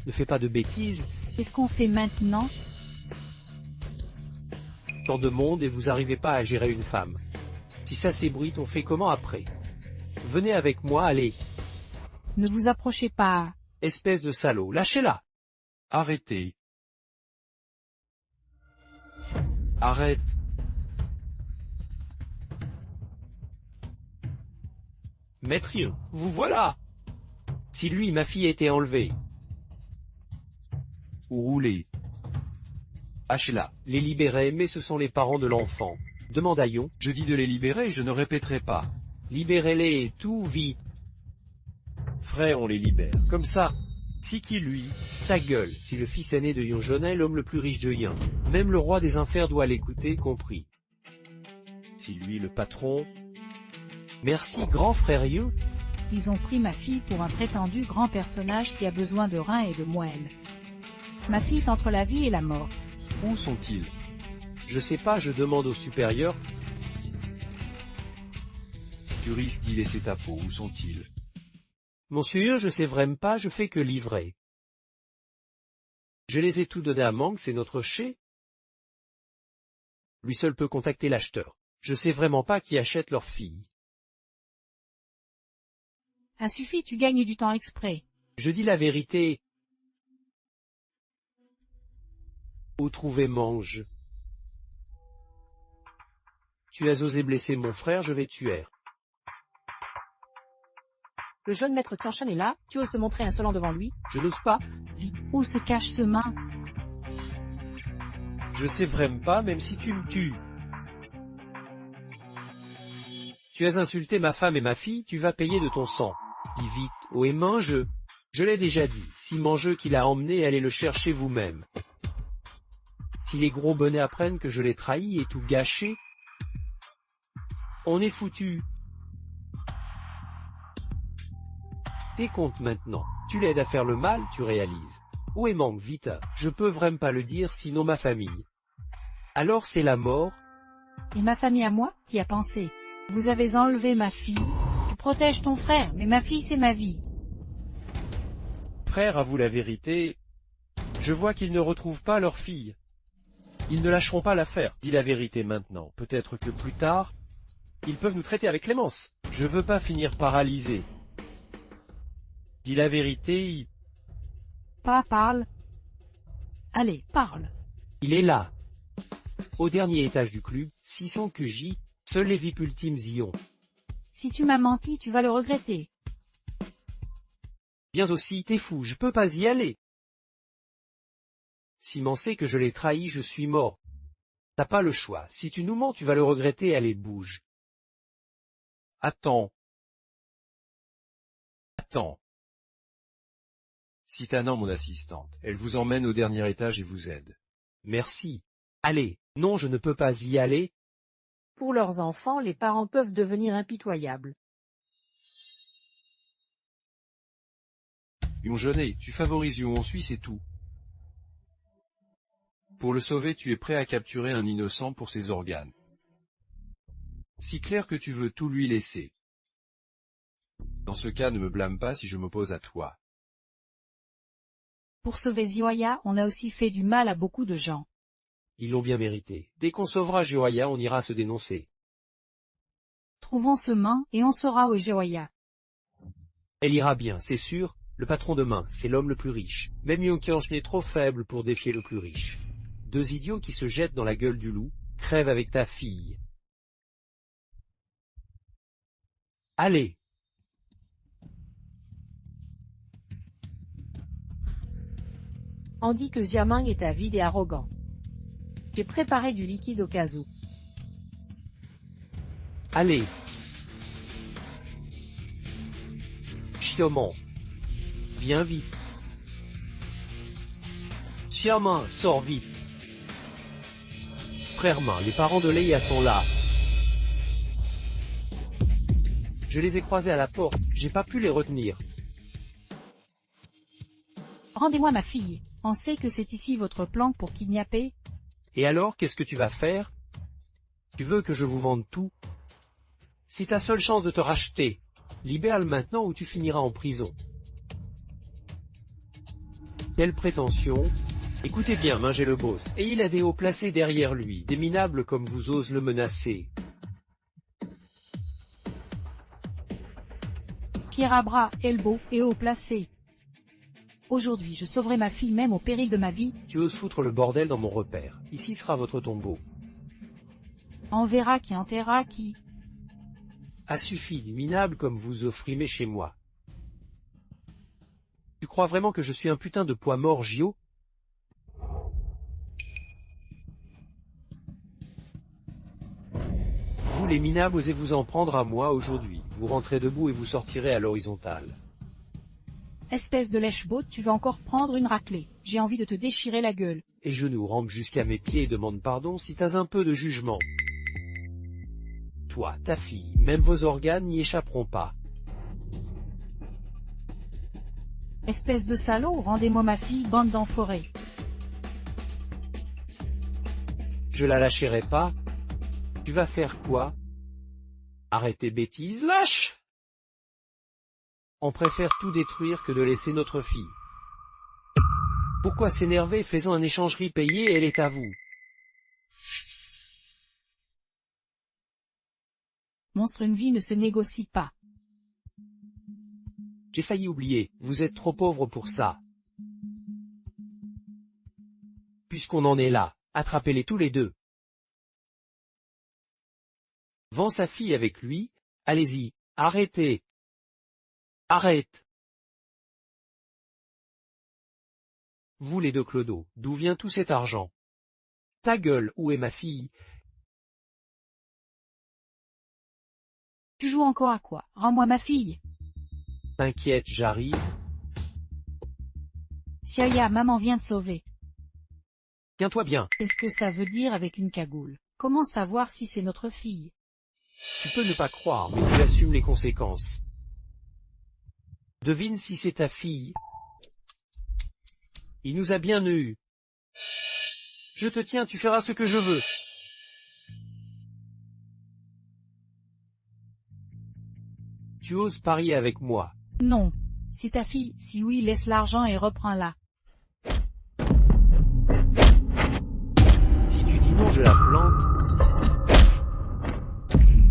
ne fais pas de bêtises. Qu'est-ce qu'on fait maintenant? Tant de monde et vous n'arrivez pas à gérer une femme. Si ça s'ébruite, on fait comment après? Venez avec moi, allez. Ne vous approchez pas. Espèce de salaud, lâchez-la. Arrêtez. Arrête. Maître, vous voilà. Si lui, ma fille, était enlevée. Ou roulé. Hachez-la. Les libérer, mais ce sont les parents de l'enfant. Demande à Yon. Je dis de les libérer, je ne répéterai pas. Libérez-les, tout vite. Frère, on les libère. Comme ça. Si qui lui? Ta gueule, si le fils aîné de Yon est l'homme le plus riche de Yin. Même le roi des infers doit l'écouter, compris. Si lui le patron? Merci, grand frère Yon. Ils ont pris ma fille pour un prétendu grand personnage qui a besoin de reins et de moelle. Ma fille est entre la vie et la mort. Où sont-ils? Je sais pas, je demande au supérieur. Tu risques d'y laisser ta peau, où sont-ils? Monsieur, je sais vraiment pas, je fais que livrer. Je les ai tous donnés à Mang, c'est notre chez. Lui seul peut contacter l'acheteur. Je sais vraiment pas qui achète leur fille. Ah suffit, tu gagnes du temps exprès. Je dis la vérité. Où trouver mange? Tu as osé blesser mon frère, je vais tuer. Le jeune maître Qianshan est là, tu oses te montrer insolent devant lui. Je n'ose pas. Vite, où se cache ce main? Je sais vraiment pas, même si tu me tues. Tu as insulté ma femme et ma fille, tu vas payer de ton sang. Dis vite, oh et mange. Je l'ai déjà dit, si mangeux qui l'a emmené, allez le chercher vous-même. Si les gros bonnets apprennent que je l'ai trahi et tout gâché, on est foutu. T'es compte maintenant, tu l'aides à faire le mal, tu réalises. Où est Mang vite, je peux vraiment pas le dire sinon ma famille. Alors c'est la mort. Et ma famille à moi, t'y as pensé. Vous avez enlevé ma fille. Tu protèges ton frère, mais ma fille c'est ma vie. Frère, avoue la vérité. Je vois qu'ils ne retrouvent pas leur fille. Ils ne lâcheront pas l'affaire. Dis la vérité maintenant. Peut-être que plus tard, ils peuvent nous traiter avec clémence. Je veux pas finir paralysé. Dis la vérité. Pas parle. Allez, parle. Il est là. Au dernier étage du club, 600 QJ, seuls les VIP ultimes y ont. Si tu m'as menti, tu vas le regretter. Bien aussi, t'es fou, je peux pas y aller. Si m'en sait que je l'ai trahi, je suis mort. T'as pas le choix, si tu nous mens, tu vas le regretter, allez, bouge. Attends. Attends. Citana, mon assistante, elle vous emmène au dernier étage et vous aide. Merci. Allez, non, je ne peux pas y aller. Pour leurs enfants, les parents peuvent devenir impitoyables. Yon, tu favorises Yon, on suit, c'est tout. Pour le sauver, tu es prêt à capturer un innocent pour ses organes. Si clair que tu veux tout lui laisser. Dans ce cas, ne me blâme pas si je m'oppose à toi. Pour sauver Zioya, on a aussi fait du mal à beaucoup de gens. Ils l'ont bien mérité. Dès qu'on sauvera Joya, on ira se dénoncer. Trouvons ce main, et on saura où est Zioya. Elle ira bien, c'est sûr. Le patron de main, c'est l'homme le plus riche. Même Yonkianch est trop faible pour défier le plus riche. Deux idiots qui se jettent dans la gueule du loup, crève avec ta fille. Allez! On dit que Xiamang est avide et arrogant. J'ai préparé du liquide au cas où. Allez! Xiaomang. Viens vite. Xiaomang, sors vite. Frère Main, les parents de Leia sont là. Je les ai croisés à la porte, j'ai pas pu les retenir. Rendez-moi ma fille. On sait que c'est ici votre plan pour kidnapper. Et alors, qu'est-ce que tu vas faire? Tu veux que je vous vende tout? C'est ta seule chance de te racheter. Libère-le maintenant ou tu finiras en prison. Quelle prétention? Écoutez bien, Mingé le boss, et il a des hauts placés derrière lui, des minables comme vous osent le menacer. Pierre à bras, elbow et haut placé. Aujourd'hui je sauverai ma fille même au péril de ma vie. Tu oses foutre le bordel dans mon repère. Ici sera votre tombeau. On verra qui enterra qui. A suffi, des minables comme vous opprimez chez moi. Tu crois vraiment que je suis un putain de poids mort, Gio? Vous les minables osez vous en prendre à moi aujourd'hui. Vous rentrez debout et vous sortirez à l'horizontale. Espèce de lèche-botte, tu vas encore prendre une raclée. J'ai envie de te déchirer la gueule. Et genoux rampe jusqu'à mes pieds et demande pardon si t'as un peu de jugement. Toi, ta fille, même vos organes n'y échapperont pas. Espèce de salaud, rendez-moi ma fille, bande d'enfoirés. Je la lâcherai pas. Tu vas faire quoi? Arrête tes bêtises, lâche! On préfère tout détruire que de laisser notre fille. Pourquoi s'énerver? Faisons un échangerie payé, elle est à vous. Monstre, une vie ne se négocie pas. J'ai failli oublier, vous êtes trop pauvre pour ça. Puisqu'on en est là, attrapez-les tous les deux. Vends sa fille avec lui, allez-y, arrêtez. Arrête. Vous les deux clodos, d'où vient tout cet argent? Ta gueule, où est ma fille? Tu joues encore à quoi? Rends-moi ma fille. T'inquiète, j'arrive. Sia, maman vient te sauver. Tiens-toi bien. Qu'est-ce que ça veut dire avec une cagoule? Comment savoir si c'est notre fille? Tu peux ne pas croire, mais tu assumes les conséquences. Devine si c'est ta fille. Il nous a bien eus. Je te tiens, tu feras ce que je veux. Tu oses parier avec moi? Non. C'est ta fille, si oui, laisse l'argent et reprends-la. Si tu dis non, je la plante.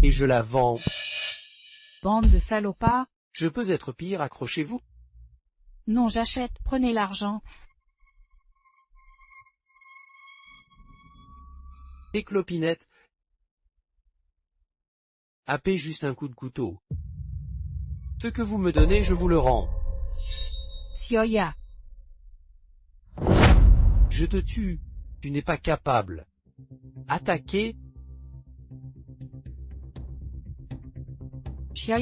Et je la vends. Bande de salopards. Je peux être pire, accrochez-vous. Non, j'achète, prenez l'argent. Des clopinettes. Happez juste un coup de couteau. Ce que vous me donnez, je vous le rends. Sia. Je te tue. Tu n'es pas capable. Attaquer. Sia.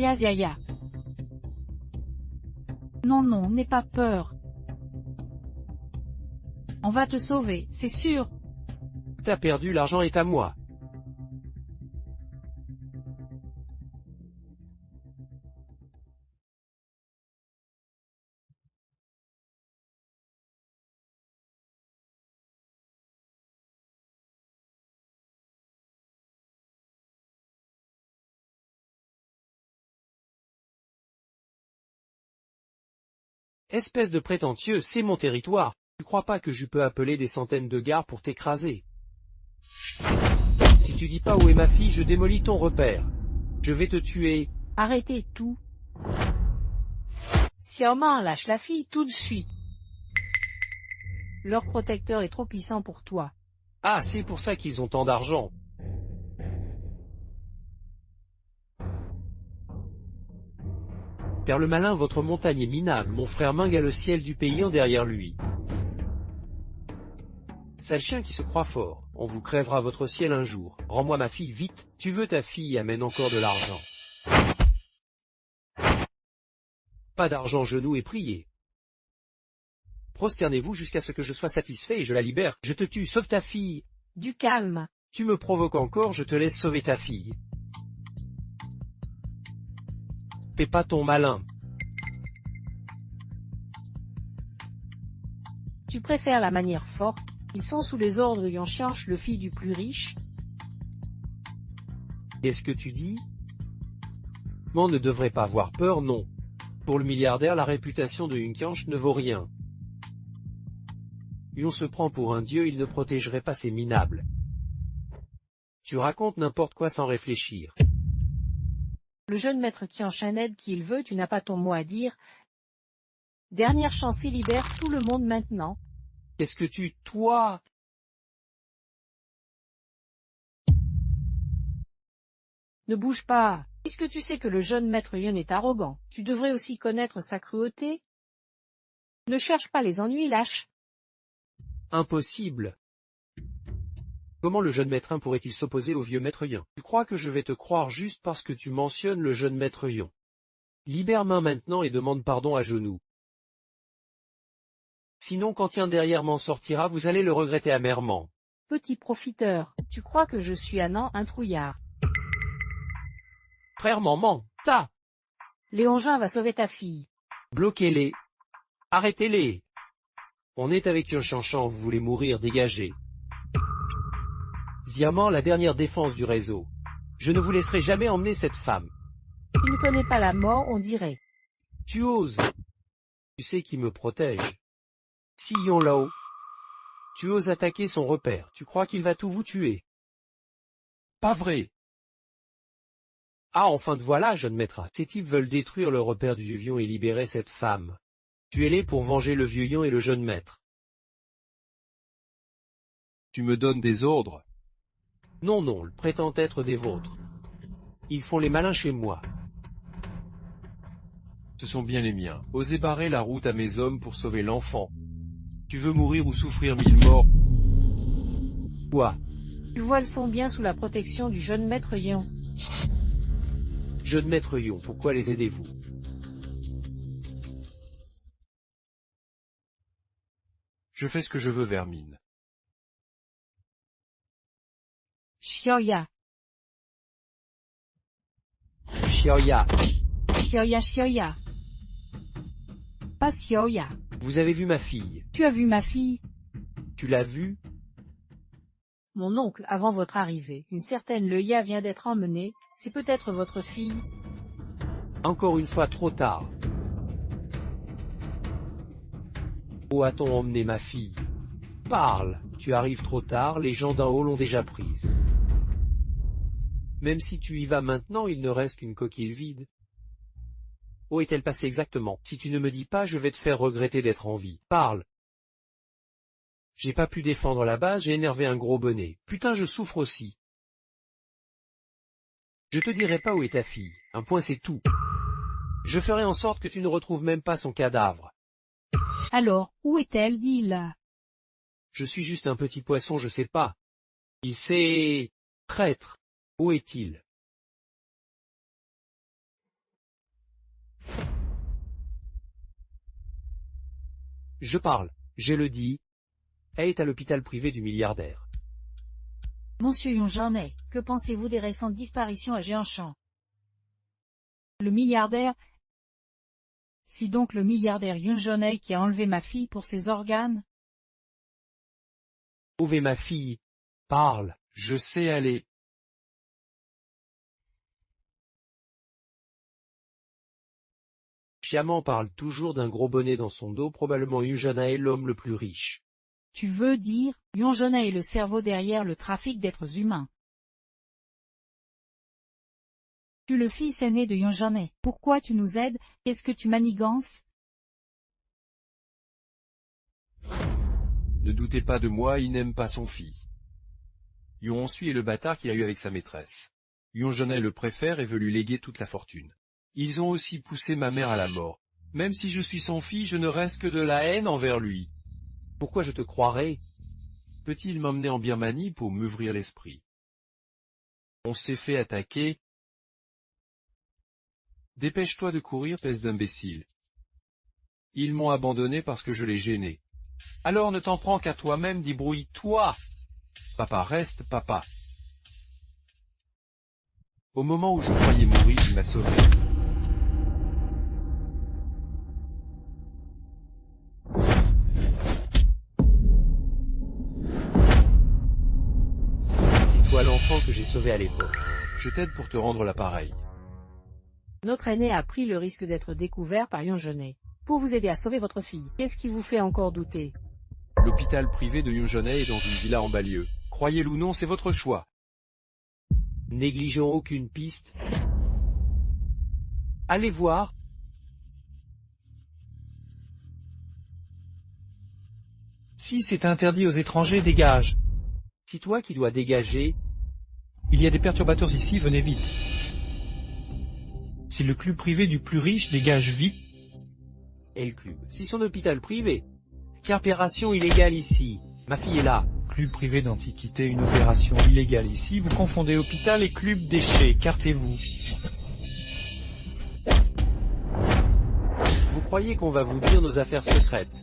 Non, n'aie pas peur. On va te sauver, c'est sûr. T'as perdu, l'argent est à moi. Espèce de prétentieux, c'est mon territoire. Tu crois pas que je peux appeler des centaines de gars pour t'écraser? Si tu dis pas où est ma fille, je démolis ton repère. Je vais te tuer. Arrêtez tout. Xiaoman, lâche la fille tout de suite. Leur protecteur est trop puissant pour toi. Ah, c'est pour ça qu'ils ont tant d'argent. Père le malin, votre montagne est minable, mon frère Ming a le ciel du pays en derrière lui. Sale chien qui se croit fort, on vous crèvera votre ciel un jour. Rends-moi ma fille, vite, tu veux ta fille, amène encore de l'argent. Pas d'argent, genoux et priez. Prosternez-vous jusqu'à ce que je sois satisfait et je la libère. Je te tue, sauve ta fille. Du calme. Tu me provoques encore, je te laisse sauver ta fille. Fais pas ton malin. Tu préfères la manière forte. Ils sont sous les ordres de Yanshanche, le fils du plus riche. Qu'est-ce que tu dis? On ne devrait pas avoir peur, non. Pour le milliardaire, la réputation de Yunqianche ne vaut rien. Et on se prend pour un dieu, il ne protégerait pas ses minables. Tu racontes n'importe quoi sans réfléchir. Le jeune maître Qianshan aide qui il veut, tu n'as pas ton mot à dire. Dernière chance, il libère tout le monde maintenant. Qu'est-ce que tu... Toi? Ne bouge pas. Puisque tu sais que le jeune maître Yun est arrogant, tu devrais aussi connaître sa cruauté. Ne cherche pas les ennuis, lâche. Impossible. Comment le jeune maître pourrait-il s'opposer au vieux maître Yin? Tu crois que je vais te croire juste parce que tu mentionnes le jeune maître Yin? Libère main maintenant et demande pardon à genoux. Sinon quand Yin derrière m'en sortira, vous allez le regretter amèrement. Petit profiteur, tu crois que je suis un trouillard. Frère Maman, ta! Léongin va sauver ta fille. Bloquez-les. Arrêtez-les. On est avec Yun Shanshan, vous voulez mourir, dégagez. Diamant, la dernière défense du réseau. Je ne vous laisserai jamais emmener cette femme. Tu ne connais pas la mort, on dirait. Tu oses. Tu sais qui me protège. Sillon là-haut. Tu oses attaquer son repère, tu crois qu'il va tout vous tuer. Pas vrai. Ah enfin te voilà, jeune maître. Ces types veulent détruire le repère du vieux Yon et libérer cette femme. Tuez-les pour venger le vieux Yon et le jeune maître. Tu me donnes des ordres? Non, non, ils prétendent être des vôtres. Ils font les malins chez moi. Ce sont bien les miens. Osez barrer la route à mes hommes pour sauver l'enfant. Tu veux mourir ou souffrir 1000 morts? Quoi? Tu vois, elles sont bien sous la protection du jeune maître Yon. Jeune maître Yon, pourquoi les aidez-vous? Je fais ce que je veux, vermine. Xiaoya. Xiaoya, Xiaoya Xiaoya. Pas Xiaoya. vous avez vu ma fille? Tu as vu ma fille? Tu l'as vue? Mon oncle, avant votre arrivée, une certaine Leia vient d'être emmenée, c'est peut-être votre fille. Encore une fois trop tard. Où a-t-on emmené ma fille? Parle, tu arrives trop tard, les gens d'en haut l'ont déjà prise. Même si tu y vas maintenant, il ne reste qu'une coquille vide. Où est-elle passée exactement? Si tu ne me dis pas, je vais te faire regretter d'être en vie. Parle. J'ai pas pu défendre la base, j'ai énervé un gros bonnet. Putain, je souffre aussi. Je te dirai pas où est ta fille. Un point c'est tout. Je ferai en sorte que tu ne retrouves même pas son cadavre. Alors, où est-elle, dis-le? Je suis juste un petit poisson, je sais pas. Il s'est... Traître. Où est-il? Je parle, j'ai le dit. Elle est à l'hôpital privé du milliardaire. Monsieur Yonjanai, que pensez-vous des récentes disparitions à Jianshan? Le milliardaire? Si donc le milliardaire Yonjanai qui a enlevé ma fille pour ses organes? Où est ma fille? Parle. Je sais aller. Xiaman parle toujours d'un gros bonnet dans son dos, probablement Yonjanai, l'homme le plus riche. Tu veux dire, Yonjanai est le cerveau derrière le trafic d'êtres humains. Tu es le fils aîné de Yonjanai. Pourquoi tu nous aides? Qu'est-ce que tu manigances? Ne doutez pas de moi, il n'aime pas son fils. Yonsui est le bâtard qu'il a eu avec sa maîtresse. Yonjanai le préfère et veut lui léguer toute la fortune. Ils ont aussi poussé ma mère à la mort. Même si je suis son fils, je ne reste que de la haine envers lui. Pourquoi je te croirais? Peut-il m'emmener en Birmanie pour m'ouvrir l'esprit? On s'est fait attaquer. Dépêche-toi de courir, peste d'imbécile. Ils m'ont abandonné parce que je l'ai gêné. Alors ne t'en prends qu'à toi-même, débrouille-toi. Papa reste, papa. Au moment où je croyais mourir, il m'a sauvé. C'est toi l'enfant que j'ai sauvé à l'époque. Je t'aide pour te rendre l'appareil. Notre aîné a pris le risque d'être découvert par Yonjanai. Pour vous aider à sauver votre fille, qu'est-ce qui vous fait encore douter? L'hôpital privé de Yonjanai est dans une villa en banlieue. Croyez-le ou non, c'est votre choix. Négligeons aucune piste. Allez voir. Si c'est interdit aux étrangers, dégage. C'est toi qui dois dégager. Il y a des perturbateurs ici, venez vite. Si le club privé du plus riche dégage vite. L-Club. Si son hôpital privé. Opération illégale ici. Ma fille est là. Club privé d'antiquité, une opération illégale ici. Vous confondez hôpital et club déchets. Écartez-vous. Vous croyez qu'on va vous dire nos affaires secrètes?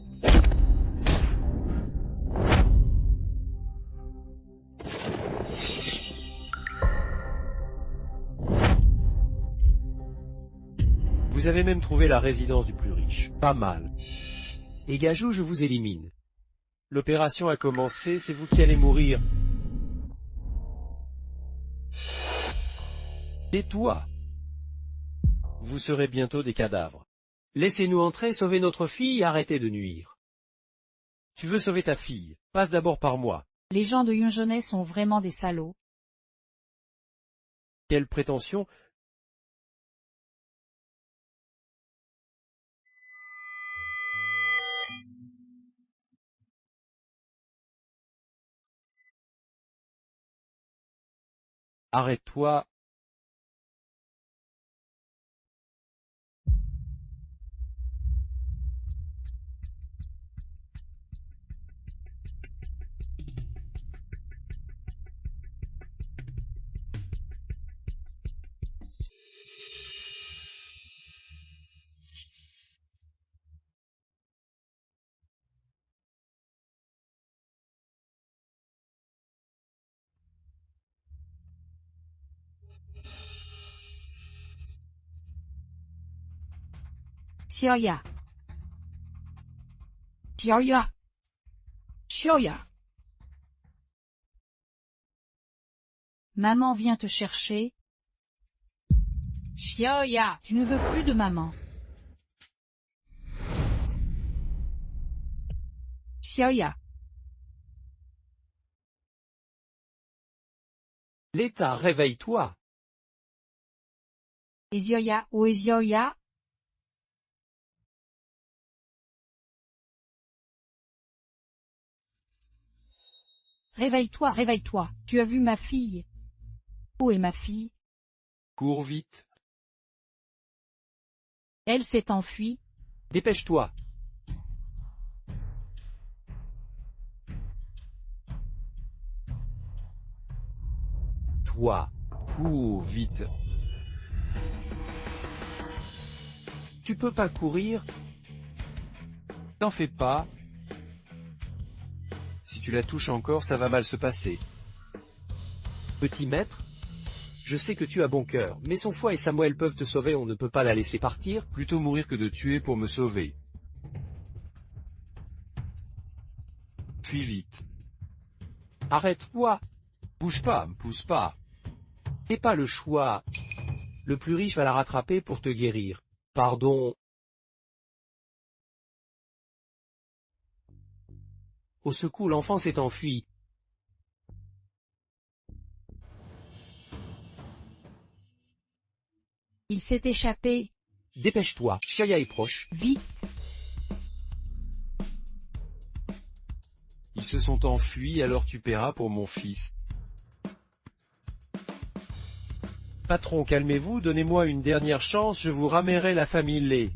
Vous avez même trouvé la résidence du plus riche. Pas mal. Et Gajou, je vous élimine. L'opération a commencé, c'est vous qui allez mourir. Tais-toi. Vous serez bientôt des cadavres. Laissez-nous entrer, sauver notre fille et arrêtez de nuire. Tu veux sauver ta fille, passe d'abord par moi. Les gens de Yonjonai sont vraiment des salauds. Quelle prétention! Arrête-toi. Xioya. Xioya. Xioya. Maman vient te chercher. Xioya. Tu ne veux plus de maman. Xioya. L'État, réveille-toi. Ezioya ou Ezioya. Réveille-toi, réveille-toi. Tu as vu ma fille? Où est ma fille? Cours vite. Elle s'est enfuie. Dépêche-toi. Toi, Cours vite. tu peux pas courir? T'en fais pas. Si tu la touches encore, ça va mal se passer. Petit maître? Je sais que tu as bon cœur, mais son foie et Samuel peuvent te sauver, on ne peut pas la laisser partir. Plutôt mourir que de tuer pour me sauver. Fuis vite. Arrête-toi. Bouge pas, me pousse pas. T'as pas le choix. Le plus riche va la rattraper pour te guérir. Pardon. Au secours, l'enfant s'est enfui. Il s'est échappé. Dépêche-toi, Shaya est proche. Vite. Ils se sont enfuis, alors tu paieras pour mon fils. Patron, calmez-vous, donnez-moi une dernière chance, je vous ramènerai la famille Lé.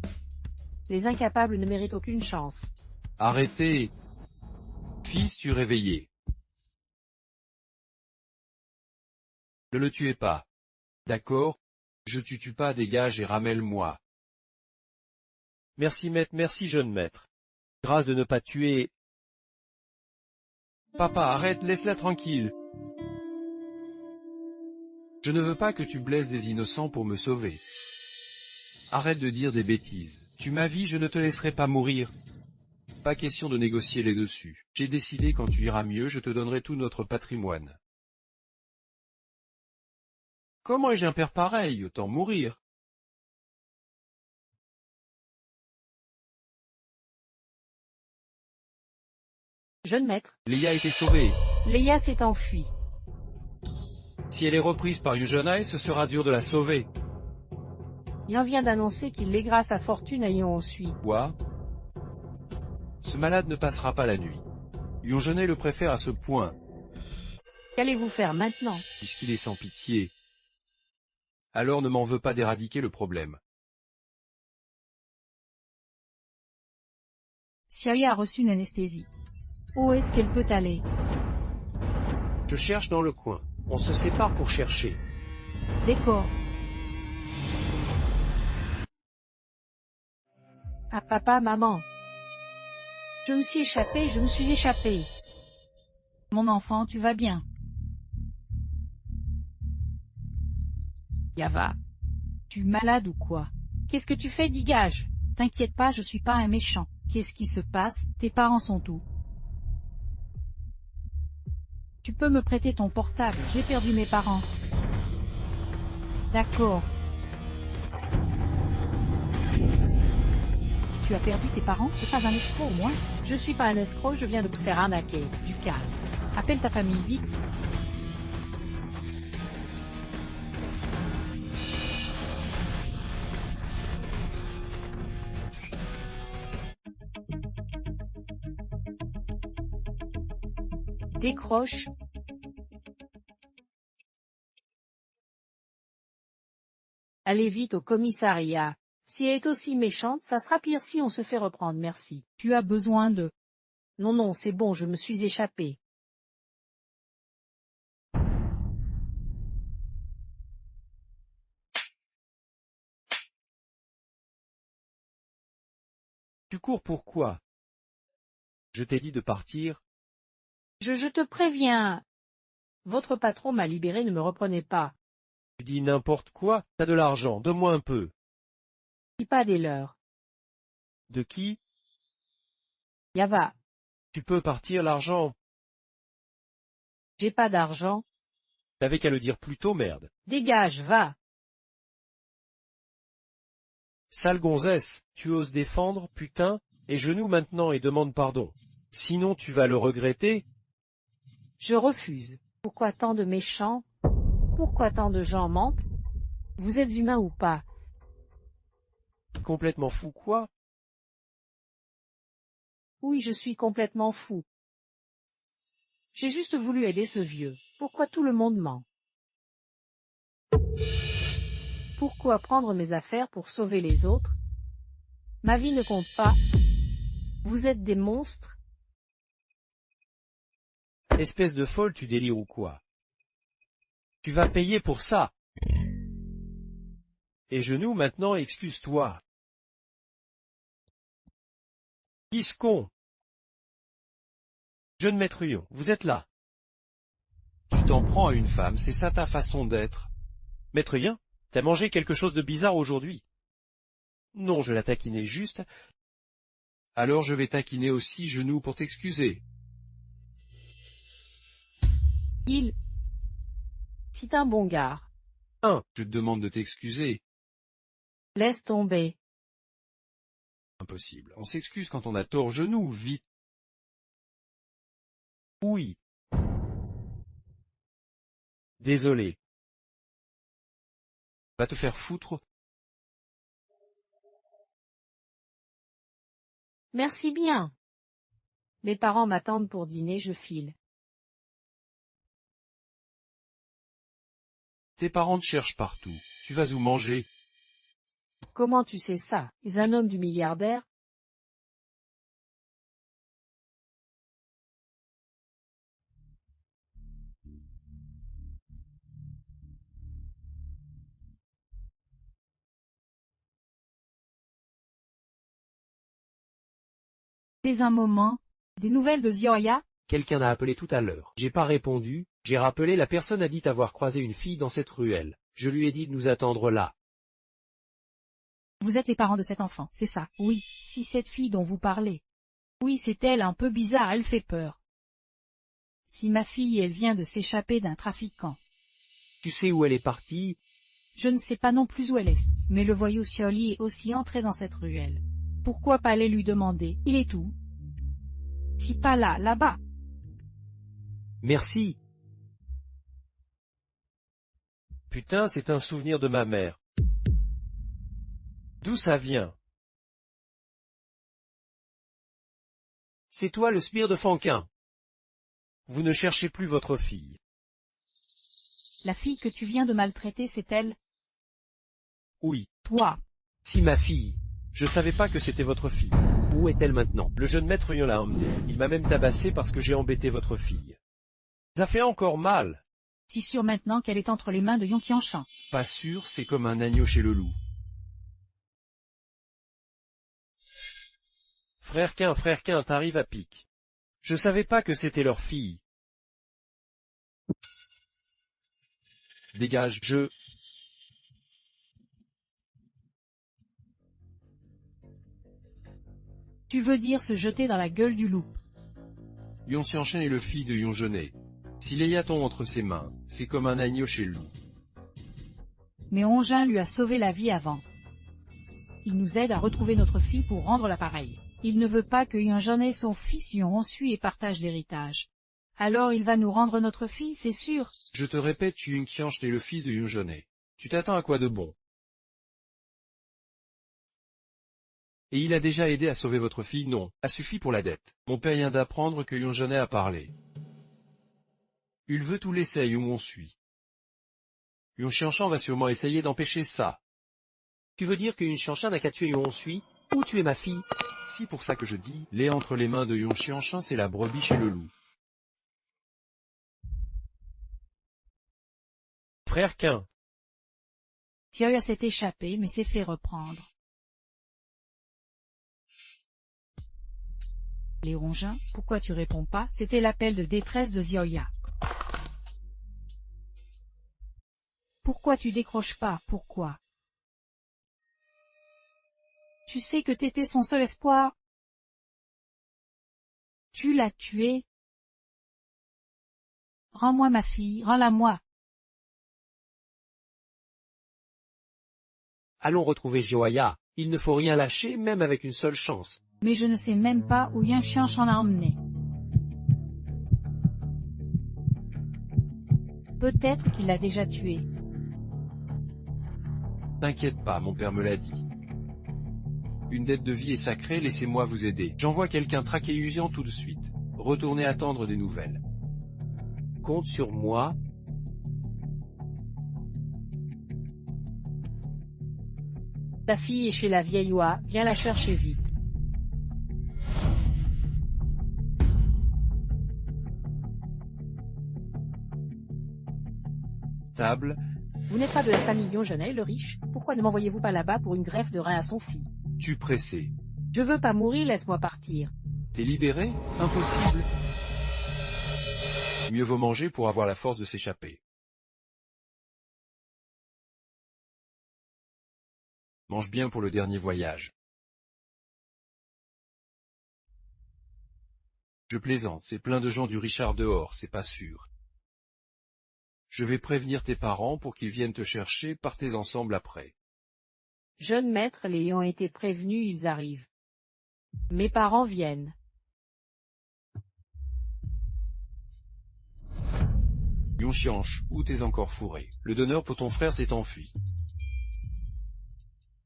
Les incapables ne méritent aucune chance. Arrêtez. Fils, tu réveillé. Ne le tuez pas. D'accord? Je tu tue pas, dégage et ramène-moi. Merci maître, merci jeune maître. Grâce de ne pas tuer. Papa, arrête, laisse-la tranquille. Je ne veux pas que tu blesses des innocents pour me sauver. Arrête de dire des bêtises. Tu ma vie, je ne te laisserai pas mourir. Pas question de négocier les dessus. J'ai décidé quand tu iras mieux, je te donnerai tout notre patrimoine. Comment ai-je un père pareil? Autant mourir. Jeune maître, Léa a été sauvée. Leia s'est enfuie. Si elle est reprise par Yonjonai, ce sera dur de la sauver. Yan vient d'annoncer qu'il léguera sa fortune à Yonsui. Quoi? Ce malade ne passera pas la nuit. Yonjonai le préfère à ce point, Qu'allez-vous faire maintenant? puisqu'il est sans pitié. Alors ne m'en veux pas d'éradiquer le problème. Xiaoya a reçu une anesthésie. Où est-ce qu'elle peut aller? Je cherche dans le coin. On se sépare pour chercher. D'accord. Ah papa, maman. Je me suis échappée. Mon enfant, tu vas bien? Yava. Tu es malade ou quoi? Qu'est-ce que tu fais, dégage? T'inquiète pas, je suis pas un méchant. Qu'est-ce qui se passe? Tes parents sont où? Tu peux me prêter ton portable? J'ai perdu mes parents. D'accord. Tu as perdu tes parents? T'es pas un escroc au moins? Je suis pas un escroc, je viens de me faire arnaquer. Du calme. Appelle ta famille vite. Décroche. Allez vite au commissariat. Si elle est aussi méchante, ça sera pire si on se fait reprendre, merci. Tu as besoin de... Non, non, c'est bon, je me suis échappée. Tu cours pourquoi? Je t'ai dit de partir. Je te préviens. Votre patron m'a libéré, ne me reprenez pas. Tu dis n'importe quoi? T'as de l'argent, donne-moi un peu. Dis pas des leurs. De qui? Yava. Tu peux partir l'argent. J'ai pas d'argent. T'avais qu'à le dire plus tôt, merde. Dégage, va. Sale gonzesse, tu oses défendre, putain, et genoux maintenant et demande pardon. Sinon tu vas le regretter. Je refuse. Pourquoi tant de méchants? Pourquoi tant de gens mentent? Vous êtes humain ou pas? Complètement fou quoi? Oui, je suis complètement fou. J'ai juste voulu aider ce vieux. Pourquoi tout le monde ment? Pourquoi prendre mes affaires pour sauver les autres? Ma vie ne compte pas. Vous êtes des monstres? Espèce de folle, tu délires ou quoi? Tu vas payer pour ça. Et genoux maintenant, excuse-toi. Giscon. Jeune maître Huon, vous êtes là. Tu t'en prends à une femme, c'est ça ta façon d'être? Maître Huon, t'as mangé quelque chose de bizarre aujourd'hui? Non, je la taquinais juste. Alors je vais taquiner aussi genoux pour t'excuser. C'est un bon gars. Je te demande de t'excuser. Laisse tomber. Impossible. On s'excuse quand on a tort, genoux, vite. Oui. Désolé. Va te faire foutre. Merci bien. Mes parents m'attendent pour dîner, je file. Tes parents te cherchent partout. Tu vas où manger? Comment tu sais ça? Es un homme du milliardaire? Dès un moment, des nouvelles de Xiaoya? Quelqu'un a appelé tout à l'heure. J'ai pas répondu, j'ai rappelé, la personne a dit avoir croisé une fille dans cette ruelle. Je lui ai dit de nous attendre là. Vous êtes les parents de cet enfant, c'est ça? Oui, si cette fille dont vous parlez. Oui, c'est elle, un peu bizarre, elle fait peur. Si ma fille, elle vient de s'échapper d'un trafiquant. Tu sais où elle est partie? Je ne sais pas non plus où elle est, mais le voyou Xiaoli est aussi entré dans cette ruelle. Pourquoi pas aller lui demander, il est où? Si pas là, là-bas. Merci. Putain, c'est un souvenir de ma mère. D'où ça vient? C'est toi le sbire de Fanquin. Vous ne cherchez plus votre fille. La fille que tu viens de maltraiter, c'est elle? Oui. Toi. Si ma fille. Je savais pas que c'était votre fille. Où est-elle maintenant? Le jeune maître Yon l'a emmené. Il m'a même tabassé parce que j'ai embêté votre fille. Ça fait encore mal. Si sûr maintenant qu'elle est entre les mains de Yon Qianshan. Pas sûr, c'est comme un agneau chez le loup. Frère Quin, t'arrives à pic. Je savais pas que c'était leur fille. Dégage, Tu veux dire se jeter dans la gueule du loup. Yon Xianchen est le fils de Yon Jeunet. Si Leia tombe entre ses mains, c'est comme un agneau chez le loup. Mais Hongin lui a sauvé la vie avant. Il nous aide à retrouver notre fille pour rendre l'appareil. Il ne veut pas que Yon ait son fils Yon Honsui et partage l'héritage. Alors il va nous rendre notre fille, c'est sûr. Je te répète, Yung Qianchen est le fils de Yon Jeunet. Tu t'attends à quoi de bon? Et il a déjà aidé à sauver votre fille? Non, a suffi pour la dette. Mon père vient d'apprendre que Yon Jeunet a parlé. Il veut tout laisser à Yon Honsui. Yon Xianshan va sûrement essayer d'empêcher ça. Tu veux dire que Yon Xianshan n'a qu'à tuer Yon Honsui, ou tuer ma fille? Si pour ça que je dis, Lé entre les mains de Yon Xianshan, c'est la brebis chez le loup. Frère Quin. Sioya s'est échappé mais s'est fait reprendre. Les Hongins, pourquoi tu réponds pas? C'était l'appel de détresse de Zioya. Pourquoi tu décroches pas? Pourquoi? Tu sais que t'étais son seul espoir. Tu l'as tuée. Rends-moi ma fille, rends-la-moi. Allons retrouver Zioya. Il ne faut rien lâcher, même avec une seule chance. Mais je ne sais même pas où Yon Qianshan a emmené. Peut-être qu'il l'a déjà tué. T'inquiète pas, mon père me l'a dit. Une dette de vie est sacrée, laissez-moi vous aider. J'envoie quelqu'un traquer Yujian tout de suite. Retournez attendre des nouvelles. Compte sur moi. Ta fille est chez la vieille oie, viens la chercher vite. Table. Vous n'êtes pas de la famille Yon Jeunet, le riche? Pourquoi ne m'envoyez-vous pas là-bas pour une greffe de rein à son fils? Tu pressé. Je veux pas mourir, laisse-moi partir. T'es libéré? Impossible. Mieux vaut manger pour avoir la force de s'échapper. Mange bien pour le dernier voyage. Je plaisante, c'est plein de gens du Richard dehors, c'est pas sûr. Je vais prévenir tes parents pour qu'ils viennent te chercher, partez ensemble après. Jeune maître, les ont été prévenus, ils arrivent. Mes parents viennent. Yon Xianche, où t'es encore fourré? Le donneur pour ton frère s'est enfui.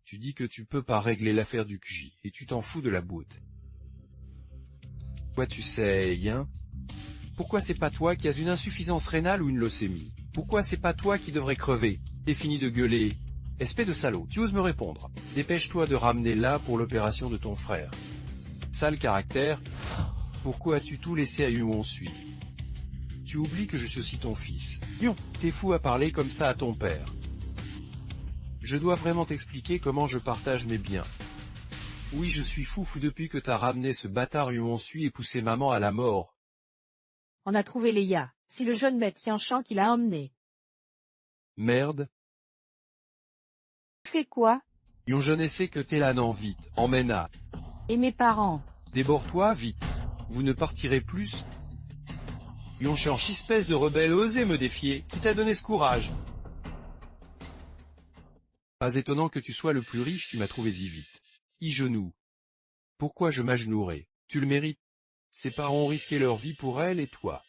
Tu dis que tu peux pas régler l'affaire du Kji, et tu t'en fous de la boute. Quoi tu sais, Yin? Pourquoi c'est pas toi qui as une insuffisance rénale ou une leucémie? Pourquoi c'est pas toi qui devrais crever? T'es fini de gueuler. Espèce de salaud, tu oses me répondre. Dépêche-toi de ramener là pour l'opération de ton frère. Sale caractère. Pourquoi as-tu tout laissé à Yon Honsui? Tu oublies que je suis aussi ton fils. Yon, t'es fou à parler comme ça à ton père. Je dois vraiment t'expliquer comment je partage mes biens. Oui, je suis fou depuis que t'as ramené ce bâtard Yon Honsui et poussé maman à la mort. On a trouvé Leia, c'est le jeune maître Qianshan qui l'a emmené. Merde. Tu fais quoi? Yon je ne sais que t'es là, non, vite, emmène-la. Et mes parents? Déborde-toi, vite. Vous ne partirez plus. Yon Xianche, espèce de rebelle, osez me défier, qui t'a donné ce courage? Pas étonnant que tu sois le plus riche, tu m'as trouvé si vite. Genou. Pourquoi je m'agenouerai? Tu le mérites. Ses parents ont risqué leur vie pour elle et toi.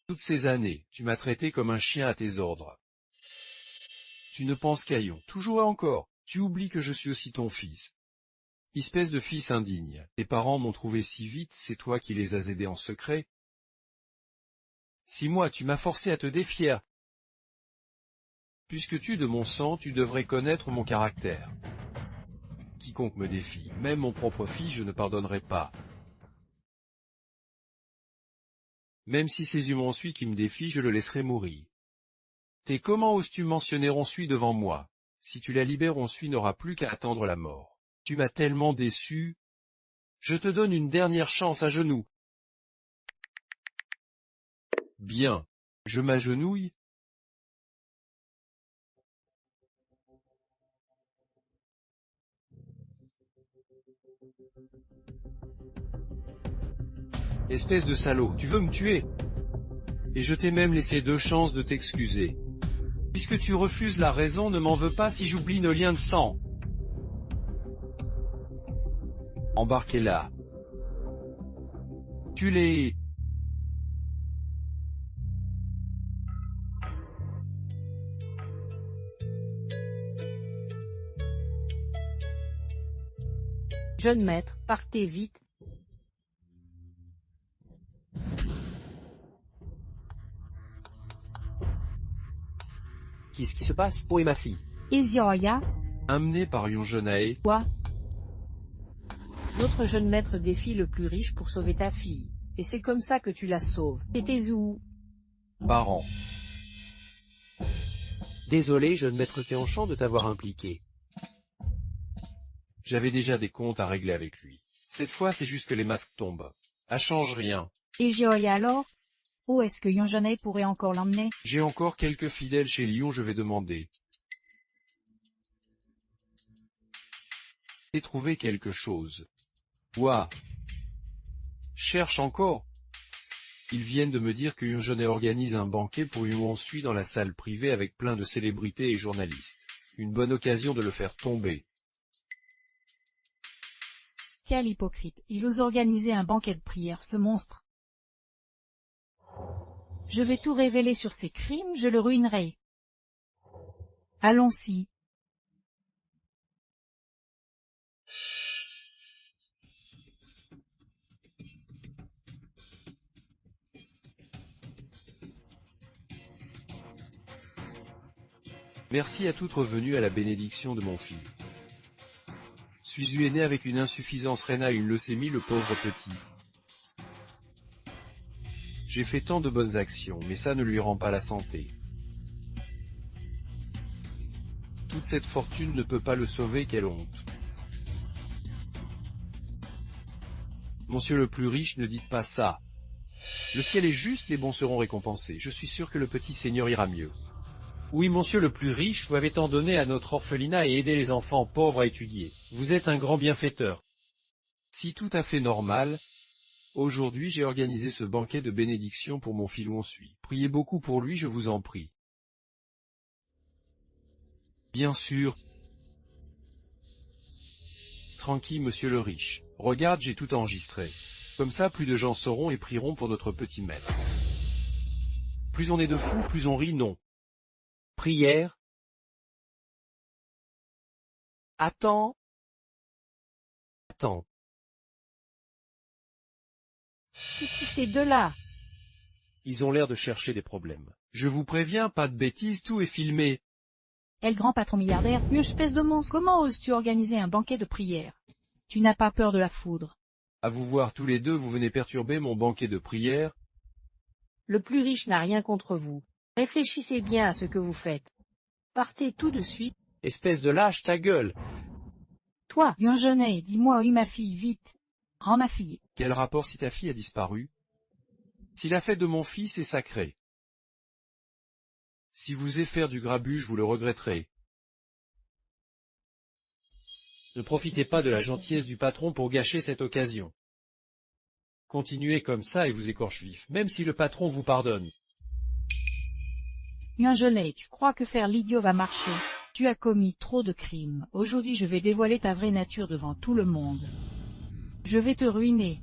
Toutes ces années, tu m'as traité comme un chien à tes ordres. Tu ne penses qu'à Yon, toujours et encore, tu oublies que je suis aussi ton fils. Espèce de fils indigne, tes parents m'ont trouvé si vite, c'est toi qui les as aidés en secret. Si moi tu m'as forcé à te défier. Puisque tu es de mon sang, tu devrais connaître mon caractère. quiconque me défie, même mon propre fils je ne pardonnerai pas. Même si c'est Ronsuy qui me défie, je le laisserai mourir. T'es comment oses-tu mentionner Ronsuy devant moi? Si tu la libères, Ronsuy n'aura plus qu'à attendre la mort. Tu m'as tellement déçu. Je te donne une dernière chance à genoux. Bien. Je m'agenouille. Espèce de salaud, tu veux me tuer? Et je t'ai même laissé 2 chances de t'excuser. Puisque tu refuses la raison, ne m'en veux pas si j'oublie nos liens de sang. Embarquez-la. Tu les... Jeune maître, partez vite. Qu'est-ce qui se passe? Où est ma fille? Ezioria, Amené par Yonjonae, quoi? Notre jeune maître défie le plus riche pour sauver ta fille. Et c'est comme ça que tu la sauves. T'étais où? parent. Désolé, jeune maître Féanchant, de t'avoir impliqué. J'avais déjà des comptes à régler avec lui. Cette fois c'est juste que les masques tombent. Ça change rien. Ezioria alors? Où est-ce que Yonjonae pourrait encore l'emmener? J'ai encore quelques fidèles chez Lyon, je vais demander. J'ai trouvé quelque chose. Ouah. Cherche encore. Ils viennent de me dire que Yonjonae organise un banquet pour Ronsuy dans la salle privée avec plein de célébrités et journalistes. Une bonne occasion de le faire tomber. Quel hypocrite, il ose organiser un banquet de prière, ce monstre. Je vais tout révéler sur ses crimes, je le ruinerai. Allons-y. Merci à toute revenue à la bénédiction de mon fils. Suis-je né avec une insuffisance rénale, une leucémie, le pauvre petit. J'ai fait tant de bonnes actions, mais ça ne lui rend pas la santé. Toute cette fortune ne peut pas le sauver, quelle honte. Monsieur le plus riche, ne dites pas ça. Le ciel est juste, les bons seront récompensés. Je suis sûr que le petit seigneur ira mieux. Oui, monsieur le plus riche, vous avez tant donné à notre orphelinat et aidé les enfants pauvres à étudier. Vous êtes un grand bienfaiteur. Si tout à fait normal, aujourd'hui j'ai organisé ce banquet de bénédiction pour mon fils Ronsuy. Priez beaucoup pour lui, je vous en prie. Bien sûr. Tranquille, monsieur le riche. Regarde, j'ai tout enregistré. Comme ça, plus de gens sauront et prieront pour notre petit maître. Plus on est de fous, plus on rit, non. Prière. Attends. Attends. C'est qui ces deux-là? Ils ont l'air de chercher des problèmes. Je vous préviens, pas de bêtises, tout est filmé. Eh, le grand patron milliardaire, une espèce de monstre, comment oses-tu organiser un banquet de prière? Tu n'as pas peur de la foudre? À vous voir tous les deux, vous venez perturber mon banquet de prière. Le plus riche n'a rien contre vous. Réfléchissez bien à ce que vous faites. Partez tout de suite. Espèce de lâche, ta gueule. Toi, Yonjonae, dis-moi où est ma fille, vite. Rends ma fille. Quel rapport si ta fille a disparu? Si la fête de mon fils est sacrée. Si vous osez faire du grabuge, vous le regretterez. Ne profitez pas de la gentillesse du patron pour gâcher cette occasion. Continuez comme ça et vous écorche vif, même si le patron vous pardonne. Yonjonae, tu crois que faire l'idiot va marcher? Tu as commis trop de crimes. Aujourd'hui je vais dévoiler ta vraie nature devant tout le monde. Je vais te ruiner.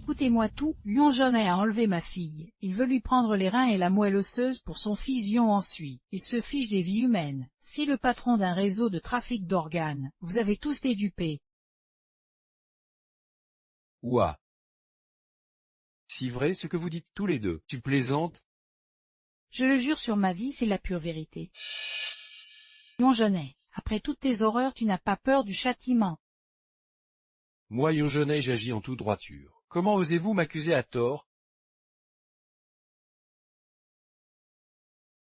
Écoutez-moi tout, Yonjonae a enlevé ma fille. Il veut lui prendre les reins et la moelle osseuse pour son fils Ronsuy. Il se fiche des vies humaines. Si le patron d'un réseau de trafic d'organes, vous avez tous les dupés. Ouah. Si vrai ce que vous dites tous les deux, tu plaisantes? Je le jure sur ma vie, c'est la pure vérité. Yonjonae, Après toutes tes horreurs, tu n'as pas peur du châtiment. Moi Yonjonei, j'agis en toute droiture. Comment osez-vous m'accuser à tort?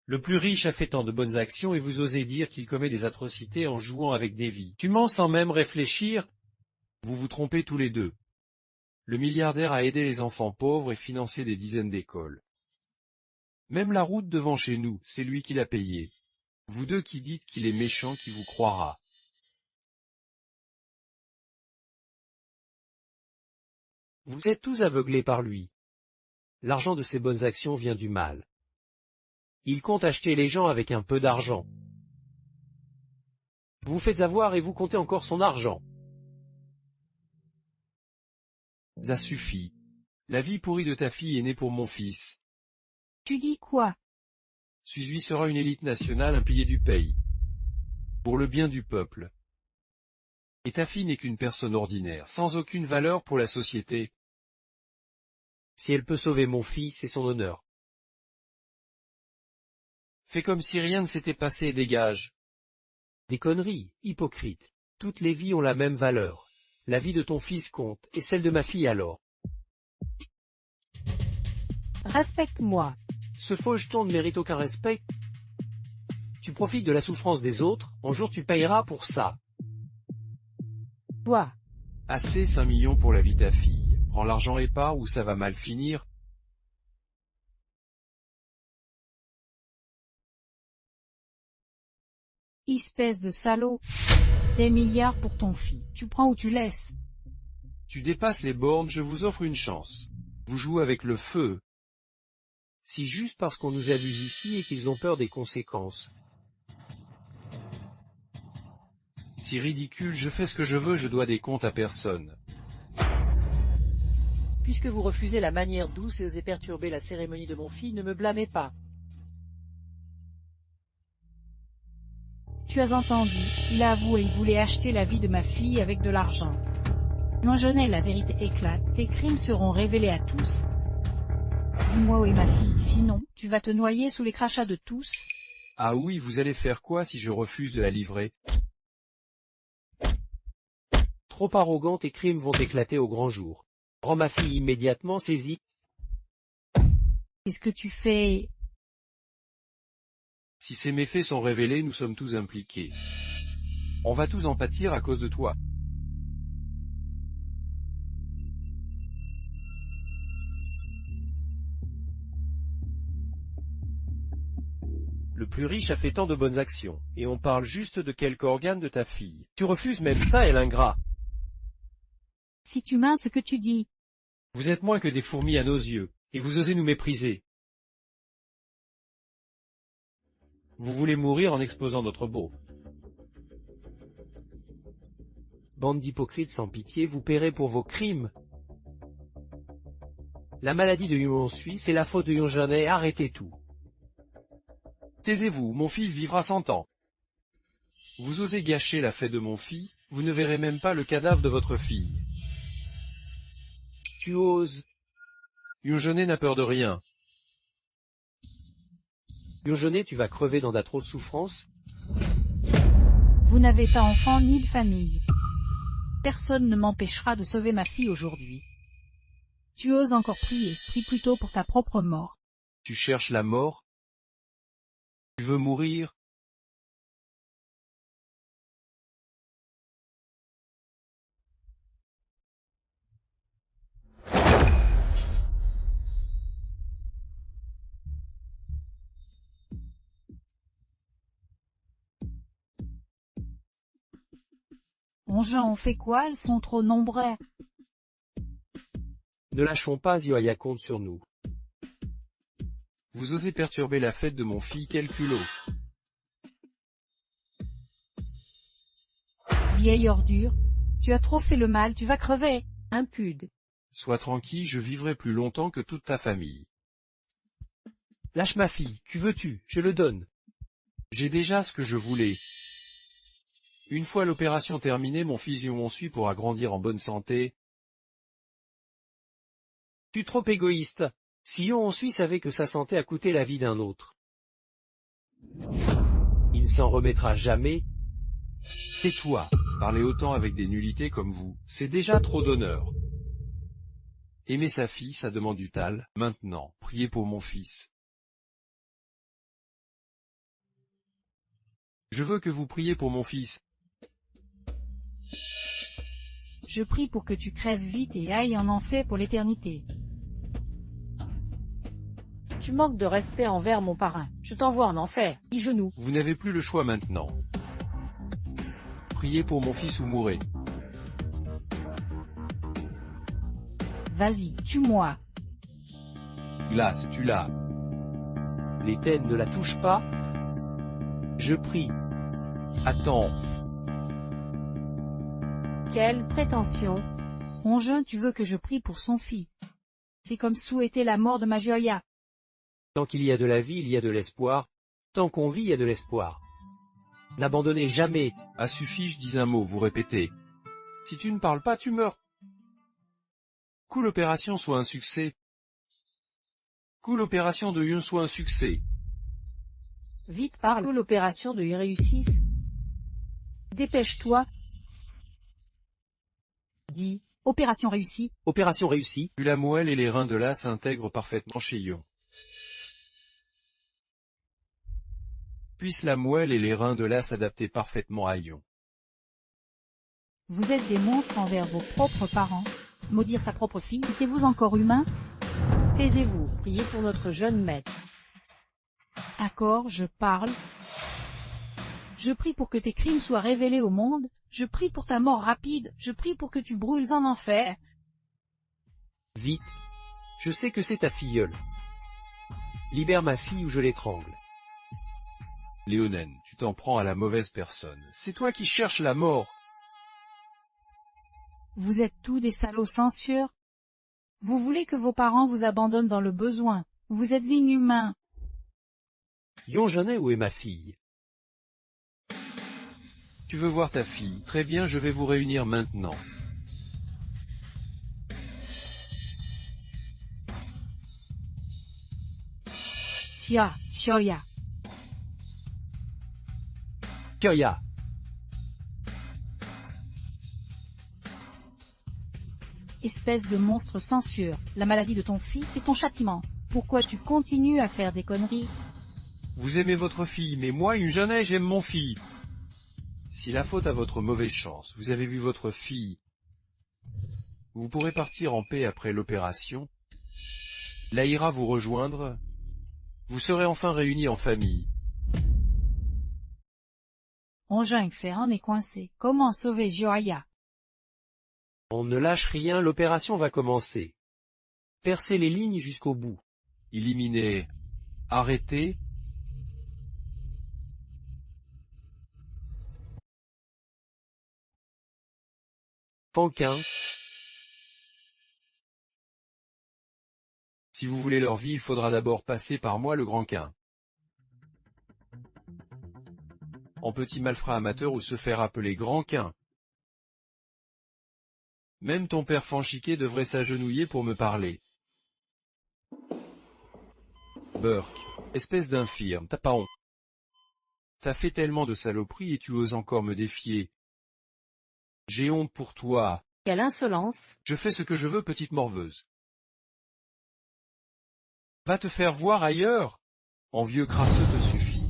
Le plus riche a fait tant de bonnes actions et vous osez dire qu'il commet des atrocités en jouant avec des vies. Tu mens sans même réfléchir. Vous vous trompez tous les deux. Le milliardaire a aidé les enfants pauvres et financé des dizaines d'écoles. Même la route devant chez nous, c'est lui qui l'a payée. Vous deux qui dites qu'il est méchant, qui vous croira? Vous êtes tous aveuglés par lui. L'argent de ses bonnes actions vient du mal. Il compte acheter les gens avec un peu d'argent. Vous faites avoir et vous comptez encore son argent. Ça suffit. La vie pourrie de ta fille est née pour mon fils. Tu dis quoi? Suzui sera une élite nationale, un pilier du pays. Pour le bien du peuple. Et ta fille n'est qu'une personne ordinaire, sans aucune valeur pour la société. Si elle peut sauver mon fils, c'est son honneur. Fais comme si rien ne s'était passé et dégage. Des conneries, hypocrite. Toutes les vies ont la même valeur. La vie de ton fils compte, et celle de ma fille alors. Respecte-moi. Ce faux jeton ne mérite aucun respect. Tu profites de la souffrance des autres, un jour tu payeras pour ça. Toi. Assez 5 millions pour la vie de ta fille. Prends l'argent et pars ou ça va mal finir. Espèce de salaud. Des milliards pour ton fils. Tu prends ou tu laisses. Tu dépasses les bornes, je vous offre une chance. Vous jouez avec le feu. Si juste parce qu'on nous abuse ici et qu'ils ont peur des conséquences. Si ridicule, je fais ce que je veux, je dois des comptes à personne. Puisque vous refusez la manière douce et osez perturber la cérémonie de mon fils, ne me blâmez pas. Tu as entendu, il a avoué, il voulait acheter la vie de ma fille avec de l'argent. Yonjonei, la vérité éclate, tes crimes seront révélés à tous. Dis-moi où est ma fille, sinon, tu vas te noyer sous les crachats de tous. Ah oui, vous allez faire quoi si je refuse de la livrer? Trop arrogant, tes crimes vont éclater au grand jour. Rends ma fille immédiatement saisie. Qu'est-ce que tu fais? Si ces méfaits sont révélés, nous sommes tous impliqués. On va tous en pâtir à cause de toi. Le plus riche a fait tant de bonnes actions, et on parle juste de quelques organes de ta fille. Tu refuses même ça, elle ingrat. Si tu mains ce que tu dis. Vous êtes moins que des fourmis à nos yeux, et vous osez nous mépriser. Vous voulez mourir en exposant notre beau. Bande d'hypocrites sans pitié, vous paierez pour vos crimes. La maladie de Yonsui, c'est la faute de Yonjonei, arrêtez tout. Taisez-vous, mon fils vivra 100 ans. Vous osez gâcher la fête de mon fils, vous ne verrez même pas le cadavre de votre fille. Tu oses. Yonjonei n'a peur de rien. Yonjonei, tu vas crever dans d'atroces souffrances. Vous n'avez pas enfant ni de famille. Personne ne m'empêchera de sauver ma fille aujourd'hui. Tu oses encore prier, prie plutôt pour ta propre mort. Tu cherches la mort? Tu veux mourir? Mon gens, on fait quoi? Elles sont trop nombreux. Ne lâchons pas, Yoaya compte sur nous. Vous osez perturber la fête de mon fils, quel culot. Vieille ordure. Tu as trop fait le mal, tu vas crever. Impude. Sois tranquille, je vivrai plus longtemps que toute ta famille. Lâche ma fille, que veux-tu? Je le donne. J'ai déjà ce que je voulais. Une fois l'opération terminée, mon fils Yonsui pourra grandir en bonne santé. Tu es trop égoïste. Si Yonsui savait que sa santé a coûté la vie d'un autre, il ne s'en remettra jamais. Tais-toi, parler autant avec des nullités comme vous, c'est déjà trop d'honneur. Aimer sa fille, ça demande du tal. Maintenant, priez pour mon fils. Je veux que vous priez pour mon fils. Je prie pour que tu crèves vite et ailles en enfer pour l'éternité. Tu manques de respect envers mon parrain. Je t'envoie en enfer. Genou. Vous n'avez plus le choix maintenant. Priez pour mon fils ou mourrez. Vas-y, tue-moi. Glace, tu l'as. L'étenne ne la touche pas. Je prie. Attends. Quelle prétention. Ongeun, tu veux que je prie pour son fils. C'est comme souhaiter la mort de ma Gioia. Tant qu'il y a de la vie, il y a de l'espoir. Tant qu'on vit, il y a de l'espoir. N'abandonnez jamais. Ah suffit, je dis un mot, vous répétez. Si tu ne parles pas, tu meurs. Que l'opération soit un succès. Que l'opération de Yun soit un succès. Vite parle. Que l'opération de y réussisse. Dépêche-toi. Dis, opération réussie. Opération réussie. Puis la moelle et les reins de l'as s'intègrent parfaitement chez Yon. Puissent la moelle et les reins de l'as s'adapter parfaitement à Yon. Vous êtes des monstres envers vos propres parents. Maudire sa propre fille, étiez-vous encore humain? Taisez-vous, priez pour notre jeune maître. Accord, je parle. Je prie pour que tes crimes soient révélés au monde. Je prie pour ta mort rapide. Je prie pour que tu brûles en enfer. Vite. Je sais que c'est ta filleule. Libère ma fille ou je l'étrangle. Léonen, tu t'en prends à la mauvaise personne. C'est toi qui cherches la mort. Vous êtes tous des salauds sans sueur. Vous voulez que vos parents vous abandonnent dans le besoin. Vous êtes inhumains. Yonjanet, où est ma fille? Tu veux voir ta fille? Très bien, je vais vous réunir maintenant. Tia, Sioya. Kyoya. Espèce de monstre sans sueur. La maladie de ton fils est ton châtiment. Pourquoi tu continues à faire des conneries? Vous aimez votre fille, mais moi, Yunjanet, j'aime mon fille. Si la faute à votre mauvaise chance, vous avez vu votre fille, vous pourrez partir en paix après l'opération. Laïra vous rejoindre. Vous serez enfin réunis en famille. Ongeun Ferrand est coincé. Comment sauver Gioia? On ne lâche rien, l'opération va commencer. Percez les lignes jusqu'au bout. Éliminez. Arrêtez. Panquin. Si vous voulez leur vie, il faudra d'abord passer par moi le grand quin. En petit malfrat amateur ou se faire appeler grand quin. Même ton père Fanchiquet devrait s'agenouiller pour me parler. Burke, espèce d'infirme, t'as pas honte. T'as fait tellement de saloperies et tu oses encore me défier. J'ai honte pour toi. Quelle insolence. Je fais ce que je veux, petite morveuse. Va te faire voir ailleurs. En vieux crasseux te suffit.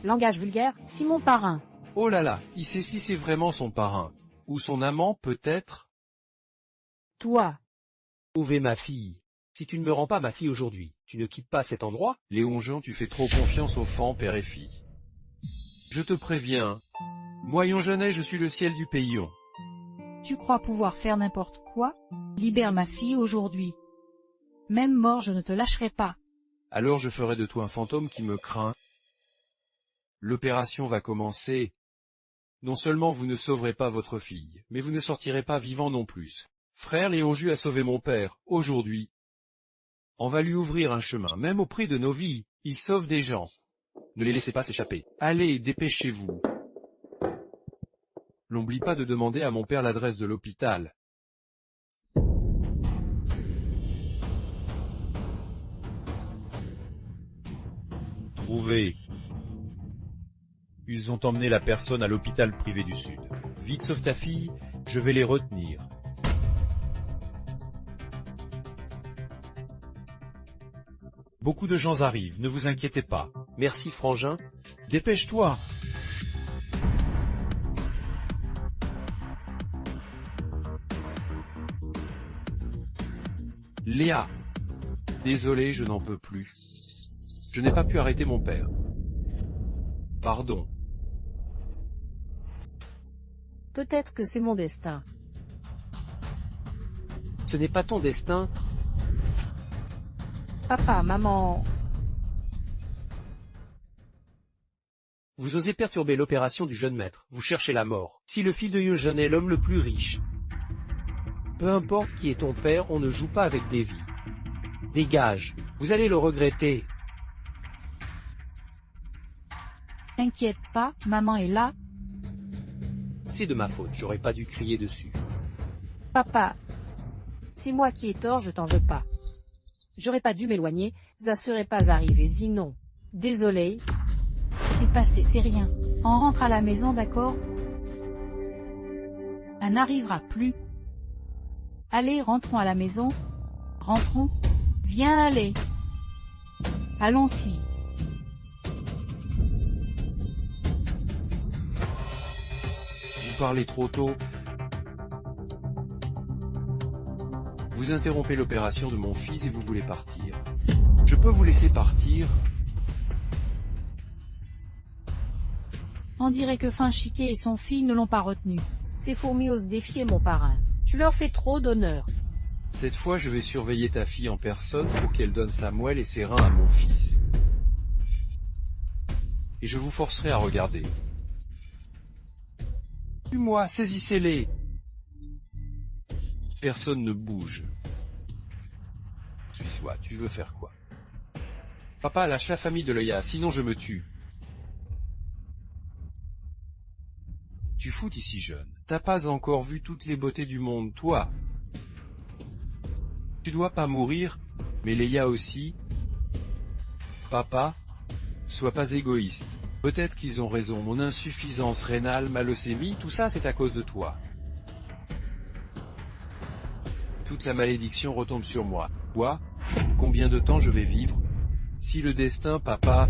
Langage vulgaire, Simon Parrain. Oh là là, il sait si c'est vraiment son parrain. Ou son amant, peut-être. Toi. Où est ma fille? Si tu ne me rends pas ma fille aujourd'hui, tu ne quittes pas cet endroit? Léonjean, tu fais trop confiance aux fangs, père et fille. Je te préviens. Moi, Yonjanet, je suis le ciel du Payon. Tu crois pouvoir faire n'importe quoi? Libère ma fille aujourd'hui. Même mort, je ne te lâcherai pas. Alors je ferai de toi un fantôme qui me craint. L'opération va commencer. Non seulement vous ne sauverez pas votre fille, mais vous ne sortirez pas vivant non plus. Frère Léonju a sauvé mon père, aujourd'hui. On va lui ouvrir un chemin, même au prix de nos vies. Il sauve des gens. Ne les laissez pas s'échapper. Allez, dépêchez-vous. N'oublie pas de demander à mon père l'adresse de l'hôpital. Trouvé. Ils ont emmené la personne à l'hôpital privé du Sud. Vite, sauve ta fille, je vais les retenir. Beaucoup de gens arrivent, ne vous inquiétez pas. Merci frangin. Dépêche-toi. Léa. Désolé, je n'en peux plus. Je n'ai pas pu arrêter mon père. Pardon. Peut-être que c'est mon destin. Ce n'est pas ton destin. Papa, maman... Vous osez perturber l'opération du jeune maître, vous cherchez la mort. Si le fils de Yoon est l'homme le plus riche, peu importe qui est ton père, on ne joue pas avec des vies. Dégage, vous allez le regretter. T'inquiète pas, maman est là. C'est de ma faute, j'aurais pas dû crier dessus. Papa, c'est moi qui ai tort, je t'en veux pas. J'aurais pas dû m'éloigner, ça serait pas arrivé, sinon. Désolé. C'est passé, c'est rien. On rentre à la maison, d'accord? Elle n'arrivera plus. Allez, rentrons à la maison. Rentrons. Viens, allez. Allons-y. Vous parlez trop tôt. Vous interrompez l'opération de mon fils et vous voulez partir. Je peux vous laisser partir? On dirait que Finchiquet et son fils ne l'ont pas retenu. Ces fourmis osent défier mon parrain. Tu leur fais trop d'honneur. Cette fois, je vais surveiller ta fille en personne pour qu'elle donne sa moelle et ses reins à mon fils. Et je vous forcerai à regarder. Suis-moi, saisissez-les. Personne ne bouge. Suis-toi, tu veux faire quoi? Papa, lâche la famille de Léa, sinon je me tue. Tu foutes ici jeune. T'as pas encore vu toutes les beautés du monde, toi. Tu dois pas mourir, mais Léa aussi. Papa, sois pas égoïste. Peut-être qu'ils ont raison, mon insuffisance rénale, ma leucémie, tout ça c'est à cause de toi. Toute la malédiction retombe sur moi. Quoi? Combien de temps je vais vivre? Si le destin, papa...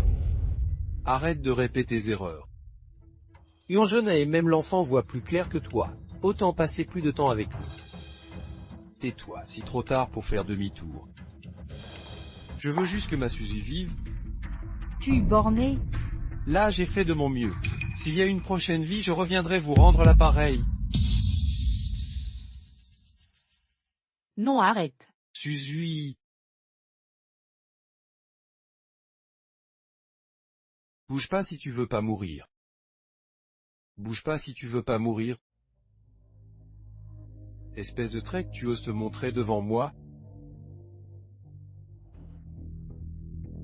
Arrête de répéter tes erreurs. Yoon et même l'enfant voit plus clair que toi. Autant passer plus de temps avec lui. Tais-toi, si trop tard pour faire demi-tour. Je veux juste que ma Suzy vive. Tu borné? Là j'ai fait de mon mieux. S'il y a une prochaine vie, je reviendrai vous rendre l'appareil. Non, arrête. Suzy. Bouge pas si tu veux pas mourir. Bouge pas si tu veux pas mourir. Espèce de trek, tu oses te montrer devant moi?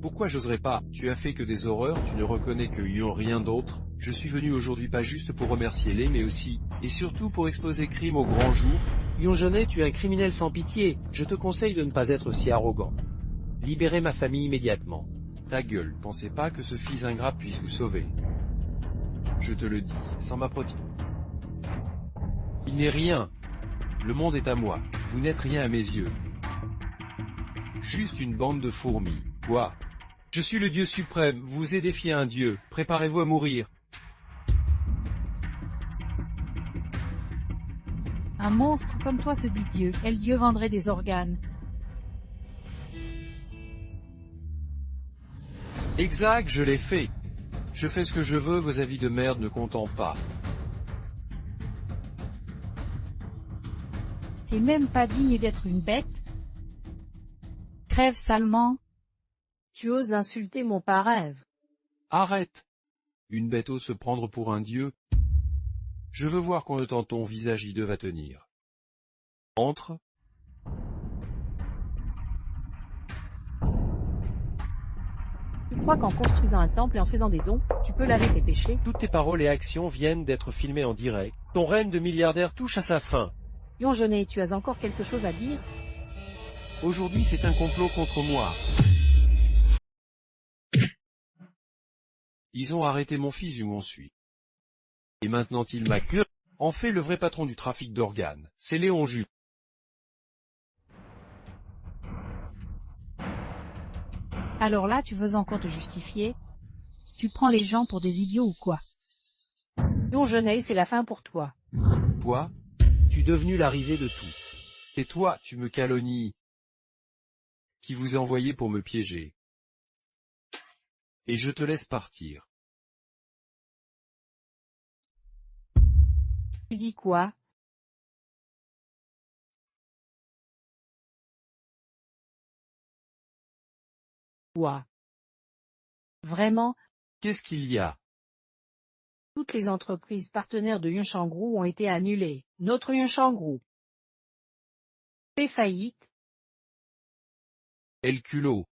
Pourquoi j'oserais pas? Tu as fait que des horreurs, tu ne reconnais que Yoon, rien d'autre. Je suis venu aujourd'hui pas juste pour remercier les, mais aussi, et surtout pour exposer crime au grand jour. Yoon, tu es un criminel sans pitié, je te conseille de ne pas être aussi arrogant. Libérez ma famille immédiatement. Ta gueule, pensez pas que ce fils ingrat puisse vous sauver. Je te le dis, sans ma protection. Il n'est rien. Le monde est à moi, vous n'êtes rien à mes yeux. Juste une bande de fourmis, quoi. Je suis le Dieu suprême, vous ai défié un Dieu, préparez-vous à mourir. Un monstre comme toi se dit Dieu. Quel Dieu vendrait des organes? Exact, je l'ai fait. Je fais ce que je veux, vos avis de merde ne comptent pas. T'es même pas digne d'être une bête? Crève salement. Tu oses insulter mon parrain. Arrête. Une bête ose se prendre pour un dieu. Je veux voir combien de temps ton visage hideux va tenir. Entre. Tu crois qu'en construisant un temple et en faisant des dons, tu peux laver tes péchés? Toutes tes paroles et actions viennent d'être filmées en direct. Ton règne de milliardaire touche à sa fin. Yoon, tu as encore quelque chose à dire? Aujourd'hui c'est un complot contre moi. Ils ont arrêté mon fils du Monsuit. Et maintenant il m'accuse. En fait, le vrai patron du trafic d'organes, c'est Léon Jules. Alors là tu veux encore te justifier? Tu prends les gens pour des idiots ou quoi? Non Genei, c'est la fin pour toi. Toi? Tu es devenu la risée de tout. Et toi, tu me calomnies. Qui vous ai envoyé pour me piéger. Et je te laisse partir. Tu dis quoi? Quoi? Vraiment? Qu'est-ce qu'il y a? Toutes les entreprises partenaires de Yunchang-Group ont été annulées. Notre Yunchang-Group fait faillite. El culot.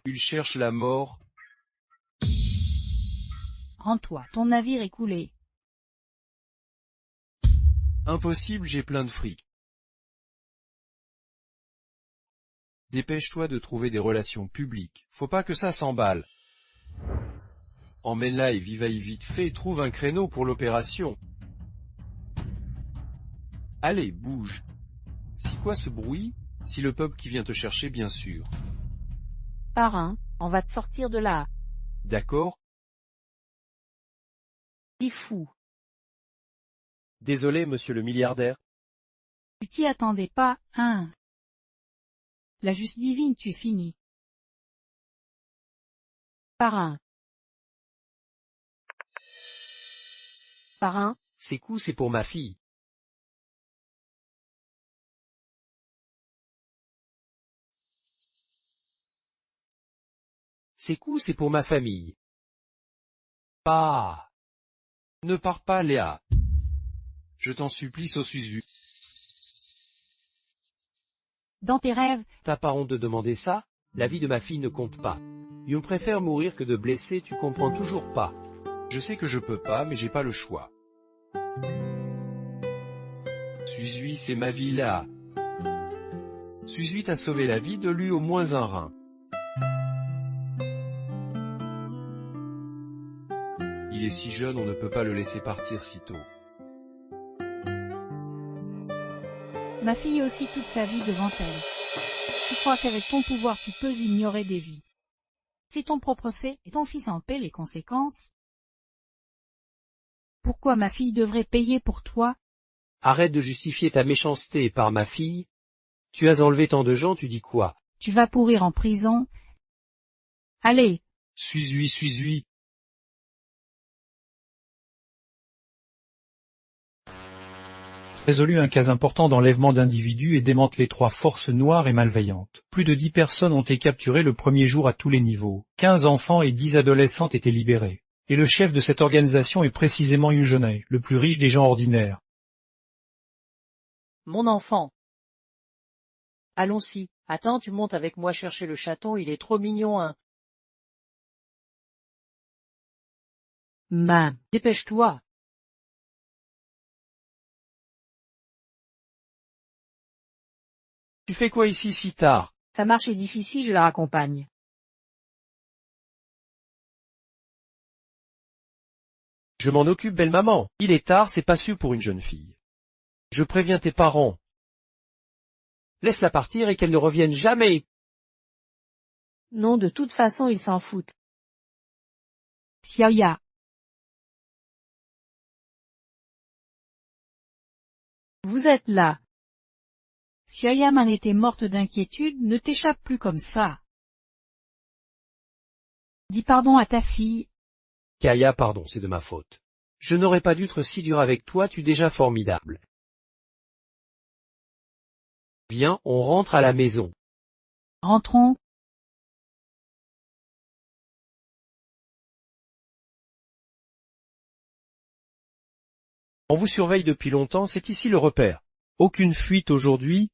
Il cherche la mort. Rends-toi, ton navire est coulé. Impossible, j'ai plein de fric. Dépêche-toi de trouver des relations publiques, faut pas que ça s'emballe. Emmène-la et vivaille vite fait, trouve un créneau pour l'opération. Allez, bouge. Si quoi ce bruit? Si le peuple qui vient te chercher, bien sûr. Parrain, on va te sortir de là. D'accord? T'es fou. Désolé, monsieur le milliardaire. Tu t'y attendais pas, hein? La juste divine, tu es fini. Parrain. Parrain, Ces coups c'est pour ma fille. Ces coups c'est pour ma famille. Pas. Ne pars pas, Léa. Je t'en supplie, Sosuzu. Dans tes rêves, T'as pas honte de demander ça? La vie de ma fille ne compte pas. On préfère mourir que de blesser, tu comprends toujours pas. Je sais que je peux pas, mais j'ai pas le choix. Suzuy, c'est ma vie là. Suzuy t'a sauvé la vie de lui au moins un rein. Il est si jeune, on ne peut pas le laisser partir si tôt. ma fille a aussi toute sa vie devant elle. Tu crois qu'avec ton pouvoir tu peux ignorer des vies? C'est ton propre fait, et ton fils en paie les conséquences. Pourquoi ma fille devrait payer pour toi? Arrête de justifier ta méchanceté par ma fille. Tu as enlevé tant de gens, tu dis quoi? Tu vas pourrir en prison. Allez, Suzuy. Résolu un cas important d'enlèvement d'individus et démantelé 3 forces noires et malveillantes. Plus de 10 personnes ont été capturées le premier jour à tous les niveaux. 15 enfants et 10 adolescentes étaient libérés. Et le chef de cette organisation est précisément Yunjonei, le plus riche des gens ordinaires. Mon enfant. Allons-y. Attends, tu montes avec moi chercher le chaton, il est trop mignon, hein. Dépêche-toi. Tu fais quoi ici si tard? Sa marche est difficile, je la raccompagne. Je m'en occupe, belle maman. Il est tard, c'est pas sûr pour une jeune fille. Je préviens tes parents. Laisse-la partir et qu'elle ne revienne jamais. Non, de toute façon, ils s'en foutent. Xiaoya. Vous êtes là. Xiaoya m'en était morte d'inquiétude, ne t'échappe plus comme ça. Dis pardon à ta fille. Kaya, pardon, c'est de ma faute. Je n'aurais pas dû être si dur avec toi, tu es déjà formidable. Viens, on rentre à la maison. Rentrons. On vous surveille depuis longtemps, c'est ici le repère. Aucune fuite aujourd'hui,